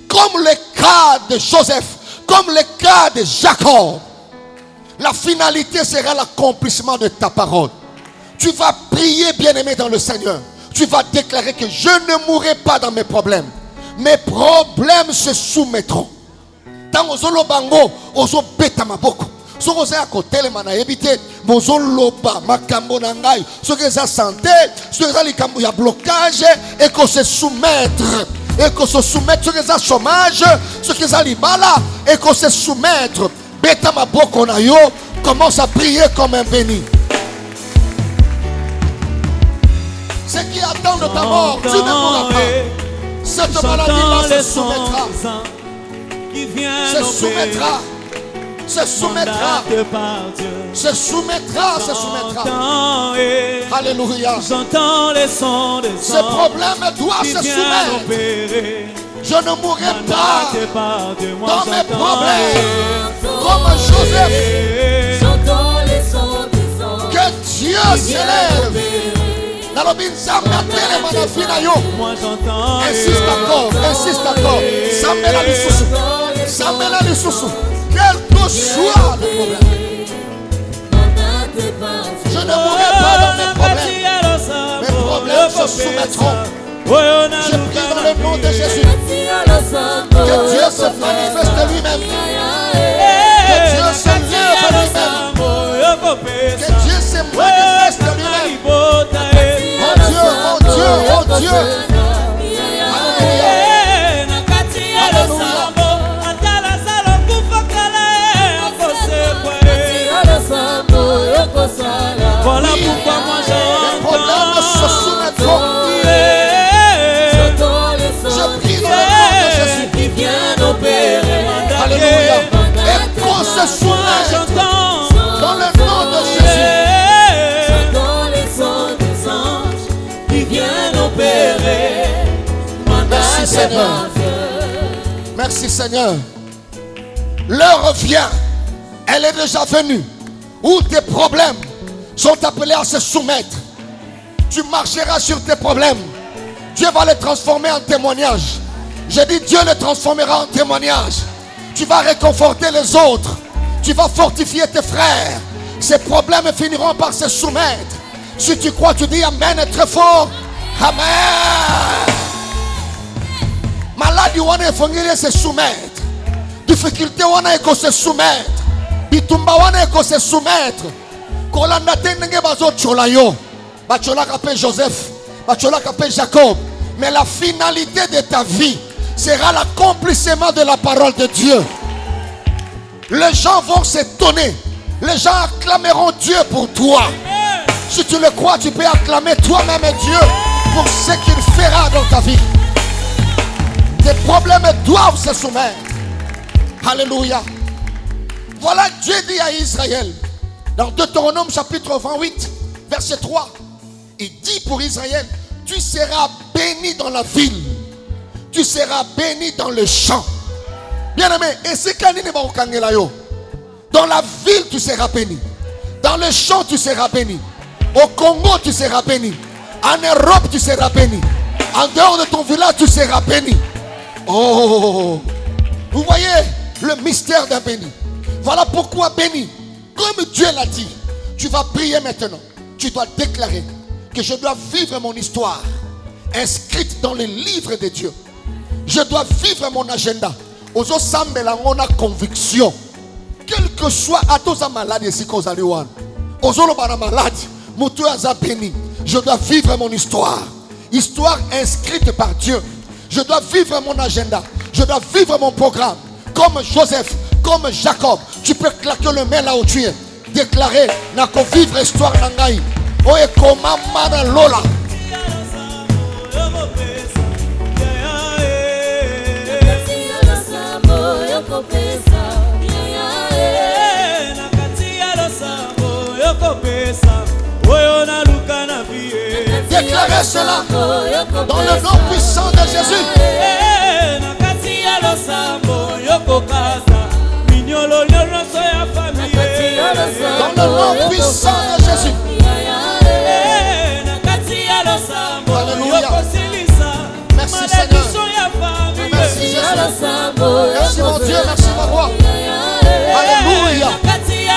Comme le cas de Joseph, comme le cas de Jacob. La finalité sera l'accomplissement de ta parole. Tu vas prier, bien-aimé dans le Seigneur. Tu vas déclarer que je ne mourrai pas dans mes problèmes. Mes problèmes se soumettront. Dans ozolo bango, ozo beta maboko. Soko za kotele mana ebite, mozo loba makambo na ngai. Soko za santé, soko za likambo ya blocage et qu'on se soumettre. Et qu'on se soumette sur les chômage, sur les alibala, et qu'on se soumettre. Beta maboko na yo, commence à prier comme un béni. Ce qui attend de ta mort, tu ne mourras pas. Cette maladie-là se soumettra. Se soumettra. Se soumettra. Se soumettra. Se soumettra. Alléluia. J'entends les sons des Ce problème doit se soumettre. Je ne mourrai pas dans mes problèmes. Comme Joseph. J'entends les sons des anges. Que Dieu s'élève. Moi j'entends. Insiste encore. Samela les sous. Quel que soit le problème. Je ne mourrai pas dans mes problèmes. Mes problèmes se soumettront. Je prie dans le nom de Jésus. Que Dieu se manifeste lui-même. Que Dieu se lève lui-même. Que Dieu se manifeste lui-même. Oh Dieu. Voilà pourquoi moi Les problèmes se soumettront. Je prie dans le nom de Jésus. Qui vient opérer. Alléluia. Et qu'on se soumette dans le nom de Jésus. J'entends les sons des anges qui viennent opérer. Merci Seigneur. Merci Seigneur. L'heure vient. Elle est déjà venue. Où tes problèmes sont appelés à se soumettre. Tu marcheras sur tes problèmes. Dieu va les transformer en témoignage. J'ai dit Dieu les transformera en témoignage. Tu vas réconforter les autres. Tu vas fortifier tes frères. Ces problèmes finiront par se soumettre. Si tu crois, tu dis Amen très fort. Amen. Maladie wana efongile se soumettre. Difficulté wana eko se soumettre. Bitumba wana eko se soumettre. Kolanda tendenge bazo chola yo. Bachola kapé Joseph. Bachola kapé Jacob. Mais la finalité de ta vie sera l'accomplissement de la parole de Dieu. Les gens vont s'étonner. Les gens acclameront Dieu pour toi. Si tu le crois, tu peux acclamer toi-même Dieu pour ce qu'il fera dans ta vie. Tes problèmes doivent se soumettre. Alléluia. Voilà, Dieu dit à Israël, dans Deutéronome chapitre 28, verset 3, il dit pour Israël, tu seras béni dans la ville, tu seras béni dans le champ. Bien-aimé, et c'est dans la ville tu seras béni, dans le champ tu seras béni, au Congo tu seras béni, en Europe tu seras béni, en dehors de ton village tu seras béni. Oh, vous voyez le mystère d'un béni. Voilà pourquoi béni, comme Dieu l'a dit, tu vas prier maintenant. Tu dois déclarer que je dois vivre mon histoire inscrite dans les livres de Dieu. Je dois vivre mon agenda. Ozo sambela ngona conviction. Quel que soit à tous les malades ici qu'on a liouan. Ozo lo bana malade, mutu aza béni. Je dois vivre mon histoire. Histoire inscrite par Dieu. Je dois vivre mon agenda. Je dois vivre mon programme. Comme Joseph, comme Jacob. Tu peux claquer le main là où tu es. Déclarer, n'a qu'au vivre histoire nangaï. Oye koma mana lola. Déclarez cela dans le nom puissant de Jésus. Dans le nom puissant de Jésus. Alléluia. Merci Seigneur. Merci Jésus. Merci mon Dieu, merci ma roi. Alléluia.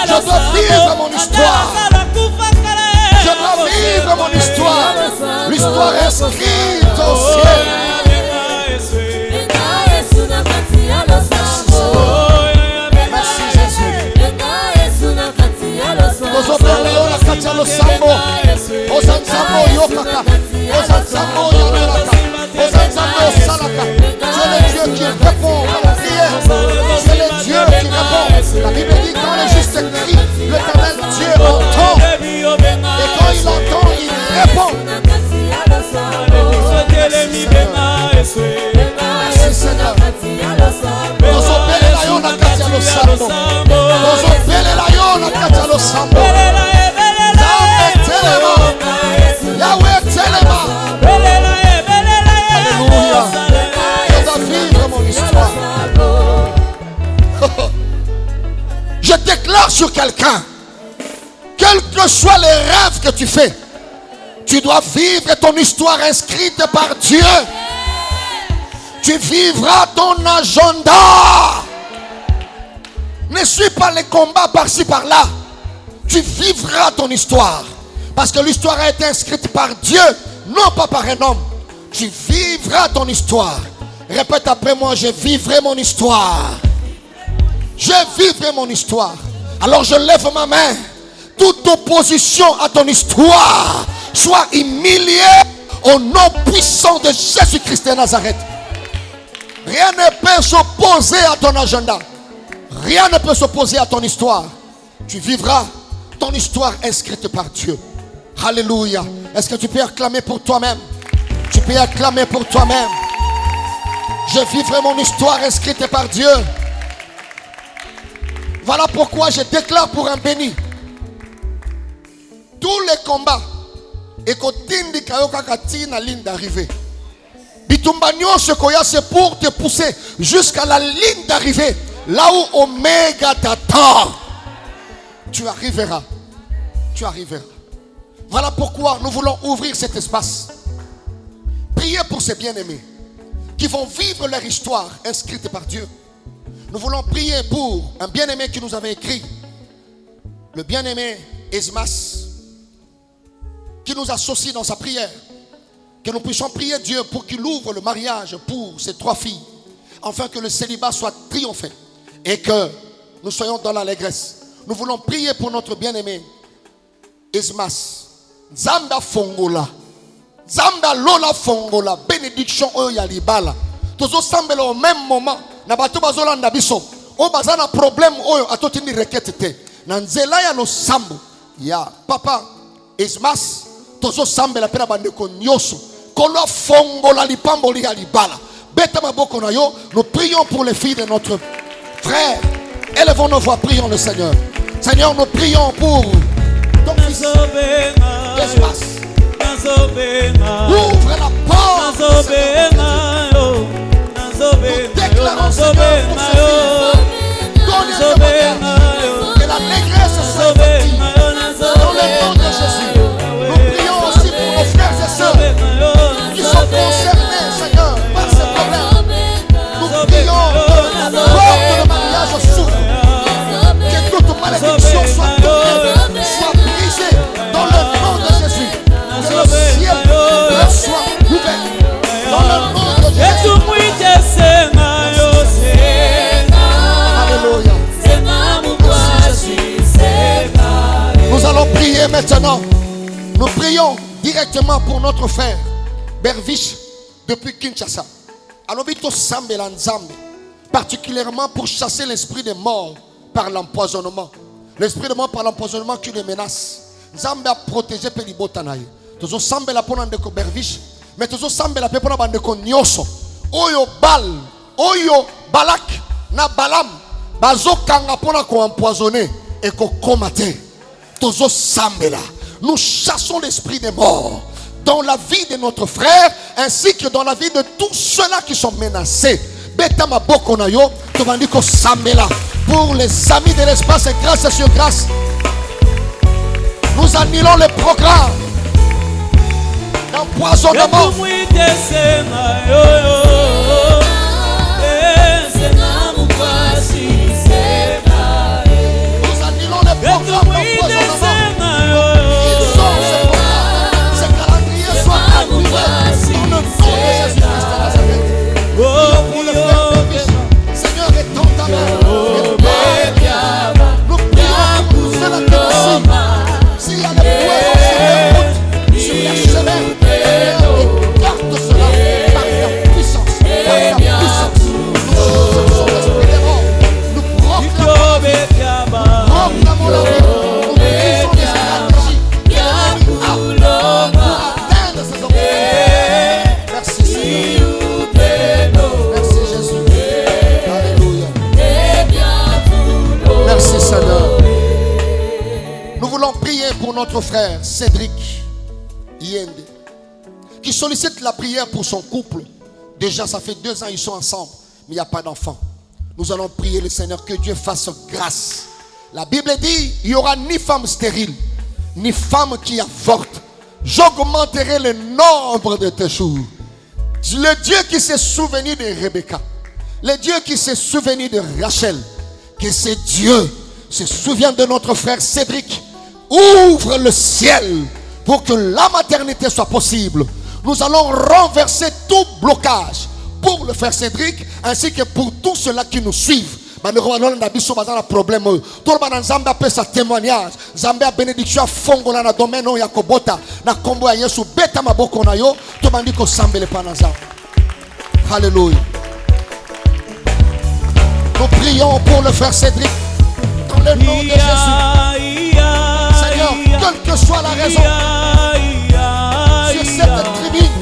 Je dois vivre mon histoire. Je dois vivre mon histoire. L'histoire inscrite au ciel. Merci Jésus. Tu es le Dieu qui répond à la prière. Tu es le Dieu qui répond. La Bible dit quand le juste crie, l'Éternel Dieu entend. Et quand il entend, il répond. Merci Seigneur. Nous opérons la yona katia lo sambo. Nous opérons la yona katia lo sambo. Yahweh telema. Yahweh telema. Alléluia. Je dois vivre mon histoire. sur quelqu'un. Quels que soient les rêves que tu fais, tu dois vivre ton histoire inscrite par Dieu. Tu vivras ton agenda. Ne suis pas les combats par-ci par-là. Tu vivras ton histoire. Parce que l'histoire a été inscrite par Dieu, non pas par un homme. Tu vivras ton histoire. Répète après moi, je vivrai mon histoire. Je vivrai mon histoire. Alors je lève ma main. Toute opposition à ton histoire soit humiliée au nom puissant de Jésus-Christ de Nazareth. Rien ne peut s'opposer à ton agenda. Rien ne peut s'opposer à ton histoire. Tu vivras ton histoire inscrite par Dieu. Alléluia. Est-ce que tu peux acclamer pour toi-même? Tu peux acclamer pour toi-même. Je vivrai mon histoire inscrite par Dieu. Voilà pourquoi je déclare pour un béni. Tous les combats et kotindi kayoka kati na ligne d'arrivée. Bitumba nyonso koya c'est pour te pousser jusqu'à la ligne d'arrivée, là où Omega t'attend. Tu arriveras. Tu arriveras. Voilà pourquoi nous voulons ouvrir cet espace. Prier pour ces bien-aimés qui vont vivre leur histoire inscrite par Dieu. Nous voulons prier pour un bien-aimé qui nous avait écrit, le bien-aimé Esmas, qui nous associe dans sa prière. Que nous puissions prier Dieu pour qu'il ouvre le mariage pour ses 3 filles, afin que le célibat soit triomphé et que nous soyons dans l'allégresse. Nous voulons prier pour notre bien-aimé Esmas. Zamba Fongola, Zamba Lola Fongola, bénédiction Oyalibala. Tozo sambela au même moment. Na bato bazolanda biso. O bazana problème oyo atotini rekete. Na nzela ya no sambo. Ya papa Esmas. Tozo sambela pena bandeko nyoso. Kolo Fongola lipambo li alibala. Beta maboko na yo. Nous prions pour les filles de notre frère. Élevons nos voix, prions le Seigneur. Seigneur, nous prions pour ton fils. L'espace. Ouvre la porte. Nous déclarons Seigneur pour ce fils. Donne un témoignage. Que la négresse soit effective. Dans le nom de Jésus. Nous prions aussi pour nos frères et sœurs qui sont concernés, Seigneur, par ces problèmes. Nous prions que la porte de mariage s'ouvre. Que toute malédiction soit tombée, soit brisée dans le nom de Jésus. Que le ciel leur soit ouvert dans le nom de Jésus. Alléluia. Nous allons prier maintenant. Nous prions directement pour notre frère Bervish depuis Kinshasa. Alobito Sambela Nzambe, particulièrement pour chasser l'esprit des morts par l'empoisonnement. L'esprit de mort par l'empoisonnement qui les menace. Nzambe a protégé Pelibotanaï. Tozo Sambela pona ndeko Bervish, mais tozo Sambela pe pona bandeko nyoso. Oyo Bal, Oyo Balak, na Balam, bazo kanga pona ko empoisonner et ko commater. Tozo Sambela. Nous chassons l'esprit des morts dans la vie de notre frère ainsi que dans la vie de tous ceux-là qui sont menacés. Betama Bokonayo, Tobandiko Sambela. Pour les amis de l'espace et grâce sur grâce, nous annulons les programmes d'empoisonnement. Nous annulons les programmes d'empoisonnement. Seigneur, étends ta main. Nous prions pour ceux-là qui nous suivent. S'il y a des poissons sur les chemins, écarte cela par ta puissance. Par ta puissance. Nous chassons l'esprit des morts. Nous proclamons la vie. Nous brisons les stratégies que l'ennemi a pour atteindre ses objectifs. Merci Seigneur. Merci Jésus. Alléluia. Merci Seigneur. Nous voulons prier pour notre frère Cédric Yende, qui sollicite la prière pour son couple. Déjà ça fait 2 ans ils sont ensemble, mais il n'y a pas d'enfant. Nous allons prier le Seigneur que Dieu fasse grâce La Bible dit, il n'y aura ni femme stérile, ni femme qui avorte. J'augmenterai le nombre de tes jours. Le Dieu qui s'est souvenu de Rebecca, le Dieu qui s'est souvenu de Rachel, que ce Dieu se souvienne de notre frère Cédric. Ouvre le ciel pour que la maternité soit possible. Nous allons renverser tout blocage pour le frère Cédric ainsi que pour tous ceux-là qui nous suivent. Problème. Tout le monde Zambia peut sa témoignage. Zambia bénédiction fongo na domaine ya kobota na kombo ya Yesu beta maboko na yo. Tout le monde ko sambele panaza. Alléluia. Nous prions pour le frère Cédric dans le nom de Jésus. Seigneur, quelle que soit la raison, sur cette tribune,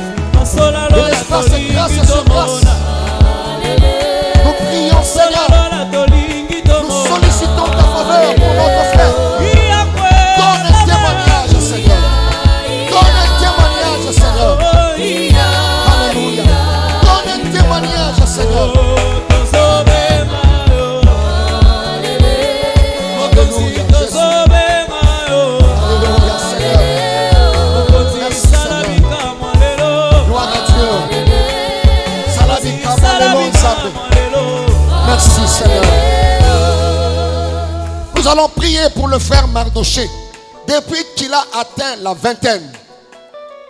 de l'espace grâce et sur grâce, nous prions, Seigneur, nous sollicitons ta faveur pour notre frère. Donne un témoignage, Seigneur. Donne un témoignage, Seigneur. Alléluia. Donne un témoignage, Seigneur. Merci Seigneur. Nous allons prier pour le frère Mardoché. Depuis qu'il a atteint la vingtaine,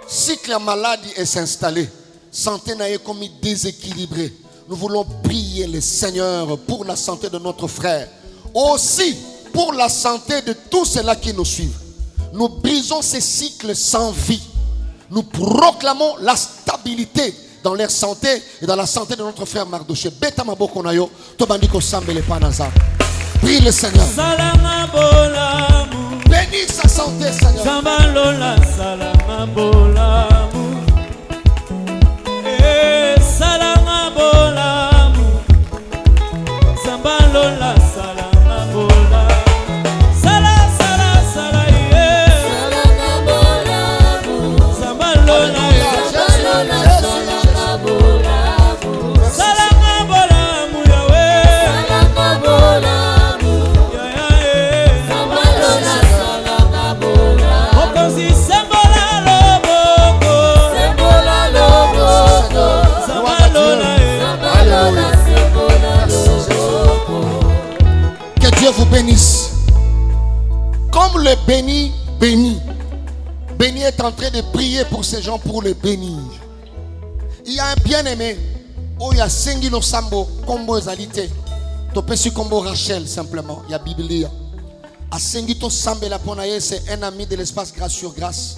cycle la maladie est installé, santé n'a été comme déséquilibrée. Nous voulons prier le Seigneur pour la santé de notre frère. Aussi pour la santé de tous ceux-là qui nous suivent. Nous brisons ces cycles sans vie. Nous proclamons la stabilité dans leur santé et dans la santé de notre frère Mardoché. Beta maboko na yo, to bandiko sambele panaza. Prie le Seigneur. Bénis sa santé, Seigneur. Zambalola salama bolamu. Salama bolamu. Zambalola salama bolamu. Dieu vous bénisse. Comme le béni bénit. Béni est en train de prier pour ces gens pour les bénir. Il y a un bien-aimé. Oh, il y a Sengino Sambo, Combo Zalité. Topesi Combo Rachel simplement. Il y a Biblia. A Sengito Sambe la Ponaye, c'est un ami de l'espace grâce sur grâce.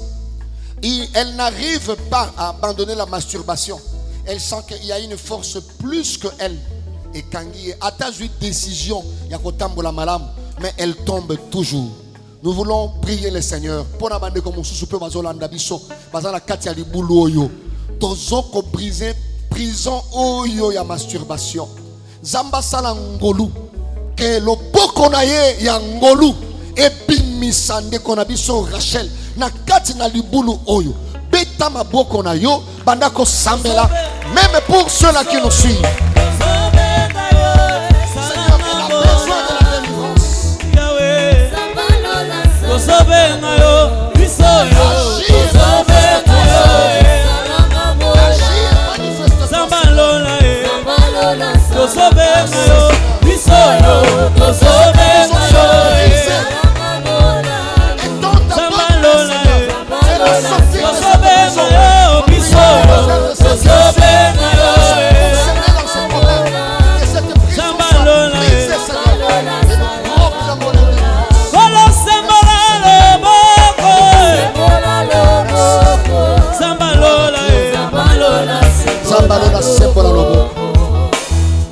Elle n'arrive pas à abandonner la masturbation. Elle sent qu'il y a une force plus que elle. Et quand il a une décision, il y a la malam, mais elle tombe toujours. Nous voulons prier le Seigneur. Pour la bande comme soupe bazolanda biso, bazala katia li boulot yo. Tozoko briser prison oyo ya masturbation. Zamba sala ngolu ke lo boko na ye ya ngolu et bimisande kona biso Rachel na kati na libulu oyo. Beta maboko na yo bandako sambela même pour ceux-là qui nous suivent.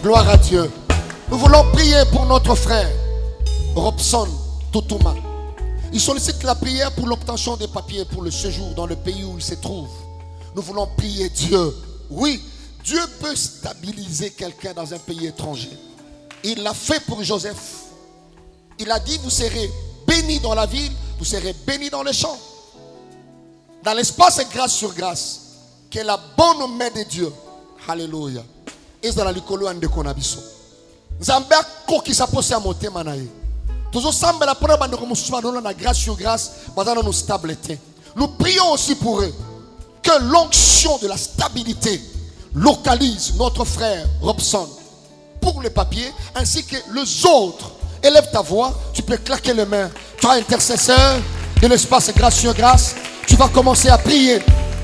Gloire à Dieu. Nous voulons prier pour notre frère Robson Toutouma. Il sollicite la prière pour l'obtention des papiers pour le séjour dans le pays où il se trouve. Nous voulons prier Dieu. Oui, Dieu peut stabiliser quelqu'un dans un pays étranger. Il l'a fait pour Joseph. Il a dit, vous serez bénis dans la ville, vous serez bénis dans les champs. Dans l'espace et grâce sur grâce. Que la bonne main de Dieu. Alléluia. Et dans la likolo ande konabiso. Zambia ko ki sa pose a motema na ye. Nous prions aussi pour eux que l'onction de la stabilité localise notre frère Robson pour les papiers ainsi que les autres. Élève ta voix, tu peux claquer les mains. Toi, intercesseur de l'espace gracieux grâce, tu vas commencer à prier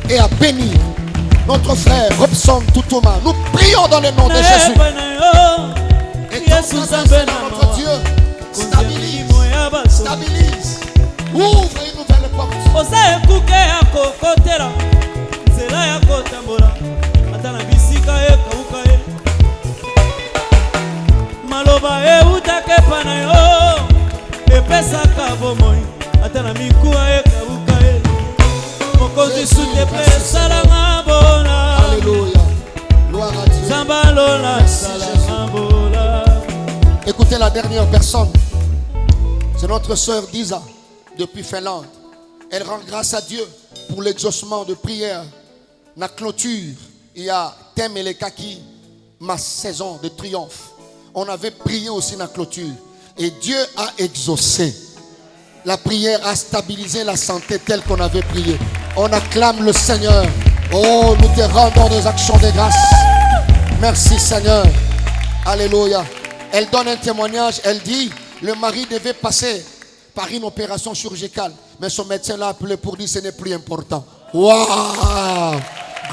et à bénir notre frère Robson Toutouma. Nous prions dans le nom de Jésus. Et notre Dieu stabilise, stabilise, ouvre une nouvelle porte. Maloba eutake pana yo epesaka bomoi ata na mikuwa ekabuka e mokonzi sute pesalanga bona. Alléluia, gloire à Dieu. Zambalola salanga bola. Écoutez la dernière personne, c'est notre sœur Disa depuis Finlande. Elle rend grâce à Dieu pour l'exaucement de prière. La clôture, il y a Thème et les Kaki, ma saison de triomphe. On avait prié aussi dans la clôture et Dieu a exaucé. La prière a stabilisé la santé telle qu'on avait prié. On acclame le Seigneur. Oh, nous te rendons des actions de grâce. Merci Seigneur. Alléluia. Elle donne un témoignage. Elle dit, le mari devait passer par une opération chirurgicale. Mais son médecin l'a appelé pour dire, ce n'est plus important. Waouh!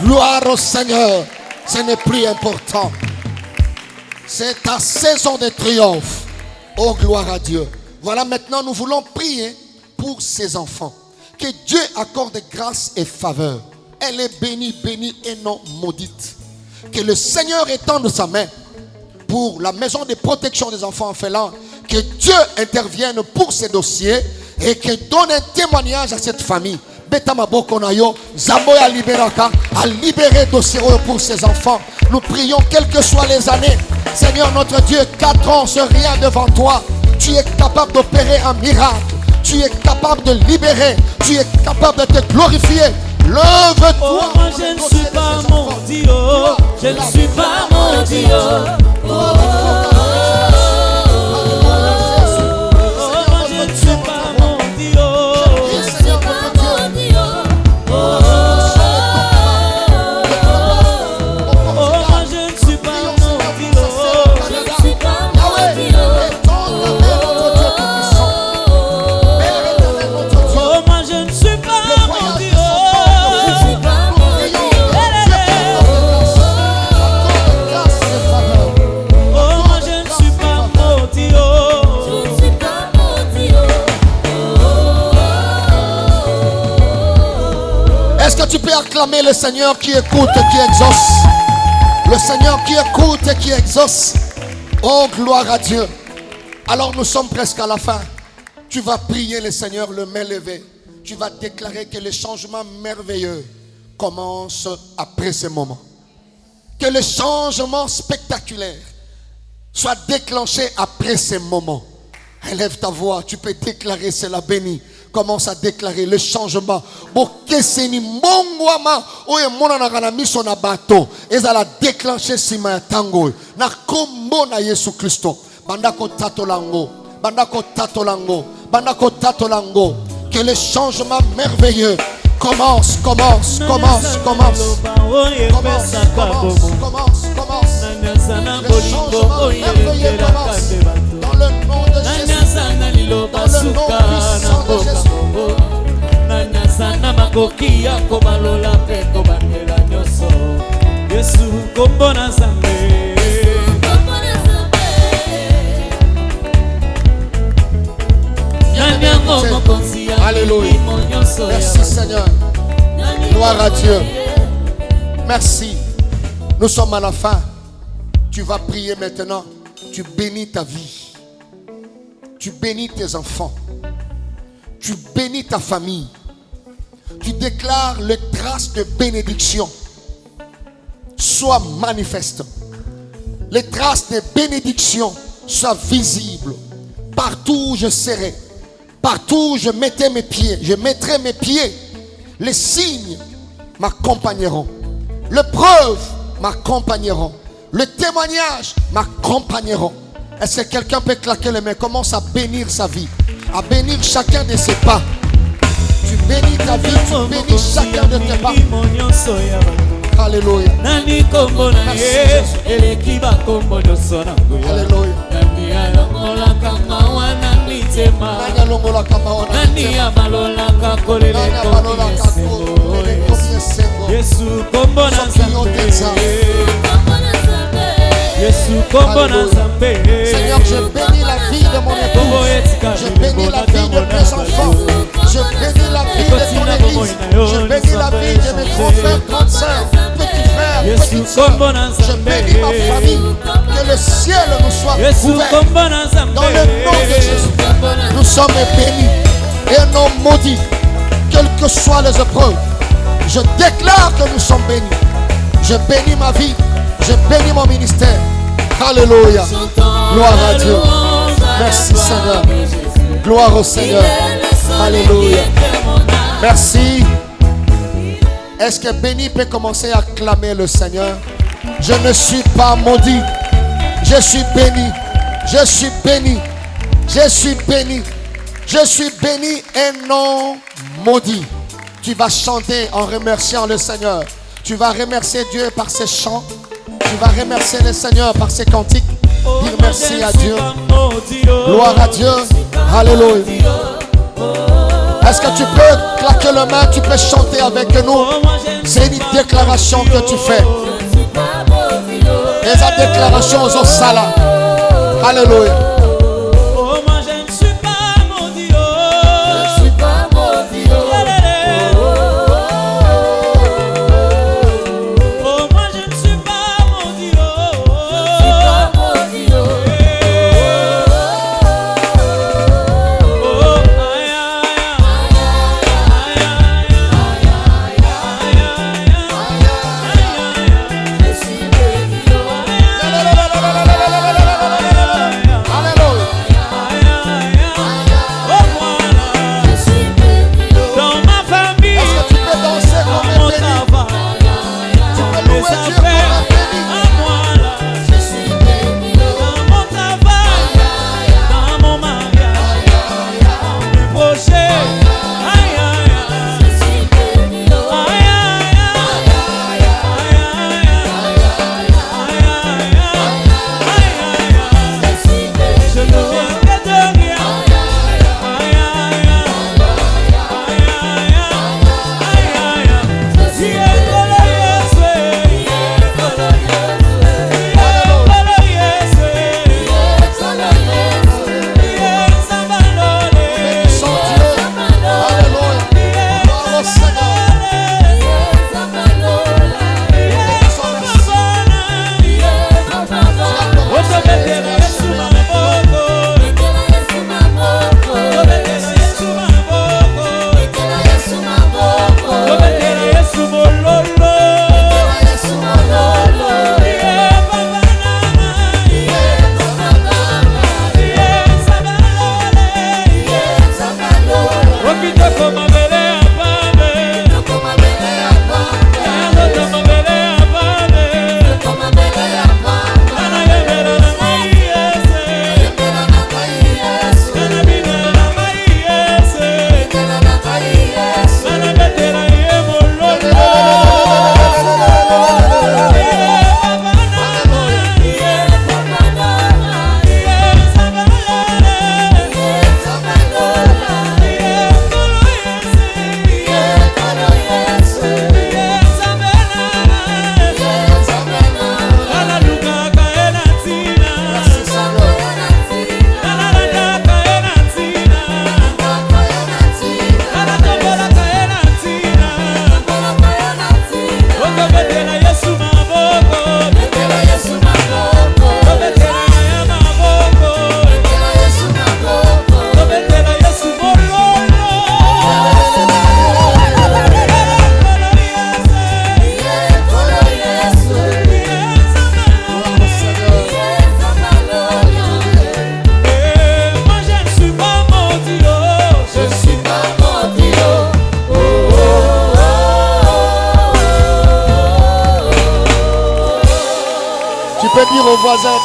Gloire au Seigneur. Ce n'est plus important. C'est ta saison de triomphe. Oh, gloire à Dieu. Voilà, maintenant nous voulons prier pour ces enfants. Que Dieu accorde grâce et faveur. Elle est bénie, bénie et non maudite. Que le Seigneur étende sa main pour la maison de protection des enfants en Finlande. Que Dieu intervienne pour ces dossiers et que donne un témoignage à cette famille. Betamaboko nayo, Zamoya Liberaka a libéré dossier pour ses enfants. Nous prions quelles que soient les années. Seigneur notre Dieu, 4 ans, c'est rien devant toi. Tu es capable d'opérer un miracle. Tu es capable de libérer. Tu es capable de te glorifier. Lève-toi. Oh, moi je ne suis pas maudit. Oh, je ne suis pas maudit. Oh, moi je ne suis pas maudit. Tu peux acclamer le Seigneur qui écoute et qui exauce. Le Seigneur qui écoute et qui exauce. Oh, gloire à Dieu. Alors nous sommes presque à la fin. Tu vas prier le Seigneur le main levée. Tu vas déclarer que le changement merveilleux commence après ce moment. Que le changement spectaculaire soit déclenché après ce moment. Élève ta voix, tu peux déclarer cela béni. Commence à déclarer le changement. Bokeseni mongwama oye mona na kana miso na bato ezala déclencher sima tango na kombo na Yesu Kristo. Bandako tatolango, bandako tatolango, bandako tatolango. Que le changement merveilleux commence. Commence. Le changement merveilleux commence. Dans le nom de Jésus. Dans le nom puissant de Jésus. Alléluia. Merci Seigneur. Gloire à Dieu. Merci. Nous sommes à la fin. Tu vas prier maintenant. Tu bénis ta vie. Tu bénis tes enfants. Tu bénis ta famille. Tu déclares les traces de bénédiction soient manifestes. Les traces de bénédiction soient visibles. Partout où je serai, partout où je mettrai mes pieds, les signes m'accompagneront. Les preuves m'accompagneront. Le témoignage m'accompagneront. Est-ce que quelqu'un peut claquer les mains? Commence à bénir sa vie, à bénir chacun de ses pas. Tu bénis ta vie, tu bénis chacun de tes pas. Alléluia. Alléluia. Seigneur, je bénis la vie de mon épouse. Je bénis la vie de mes enfants. Je bénis la vie de ton église. Je bénis la vie de mes grands frères, grandes sœurs, petits frères, petites sœurs. Je bénis ma famille. Que le ciel nous soit ouvert. Dans le nom de Jésus, nous sommes bénis et non maudits. Quelles que soient les épreuves, je déclare que nous sommes bénis. Je bénis ma vie. Je bénis mon ministère. Alléluia. Gloire à Dieu. Merci Seigneur. Gloire au Seigneur. Alléluia. Merci. Est-ce que béni peut commencer à clamer le Seigneur? Je ne suis pas maudit. Je suis béni. Je suis béni. Je suis béni. Je suis béni et non maudit. Tu vas chanter en remerciant le Seigneur. Tu vas remercier Dieu par ses chants. Tu vas remercier le Seigneur par ses cantiques. Dire merci à Dieu. Gloire à Dieu. Alléluia. Est-ce que tu peux claquer les mains? Tu peux chanter avec nous. C'est une déclaration que tu fais. Et la déclaration aux Osala. Alléluia.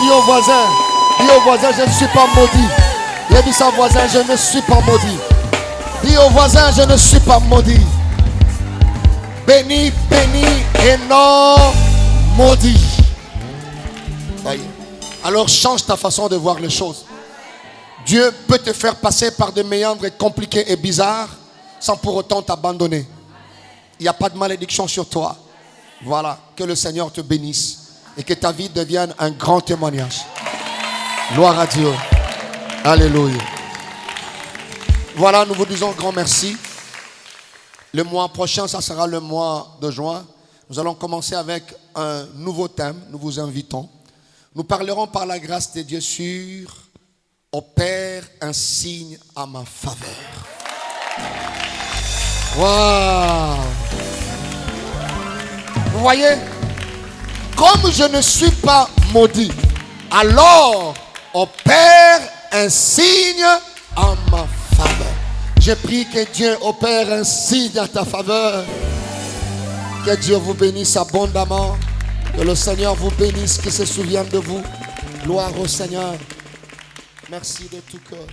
Dis au voisin, Dis au voisin, je ne suis pas maudit. Il a dit ça au voisin, je ne suis pas maudit. Dis au voisin, je ne suis pas maudit. Béni, béni et non maudit. Ça y est. Alors change ta façon de voir les choses. Dieu peut te faire passer par des méandres compliqués et bizarres sans pour autant t'abandonner. Il n'y a pas de malédiction sur toi. Voilà, que le Seigneur te bénisse et que ta vie devienne un grand témoignage. Gloire à Dieu. Alléluia. Voilà, nous vous disons grand merci. Le mois prochain, ça sera le mois de juin. Nous allons commencer avec un nouveau thème. Nous vous invitons. Nous parlerons par la grâce de Dieu sur opère un signe à ma faveur. Waouh! Vous voyez? Comme je ne suis pas maudit, alors opère un signe en ma faveur. Je prie que Dieu opère un signe à ta faveur. Que Dieu vous bénisse abondamment. Que le Seigneur vous bénisse, qu'il se souvienne de vous. Gloire au Seigneur. Merci de tout cœur.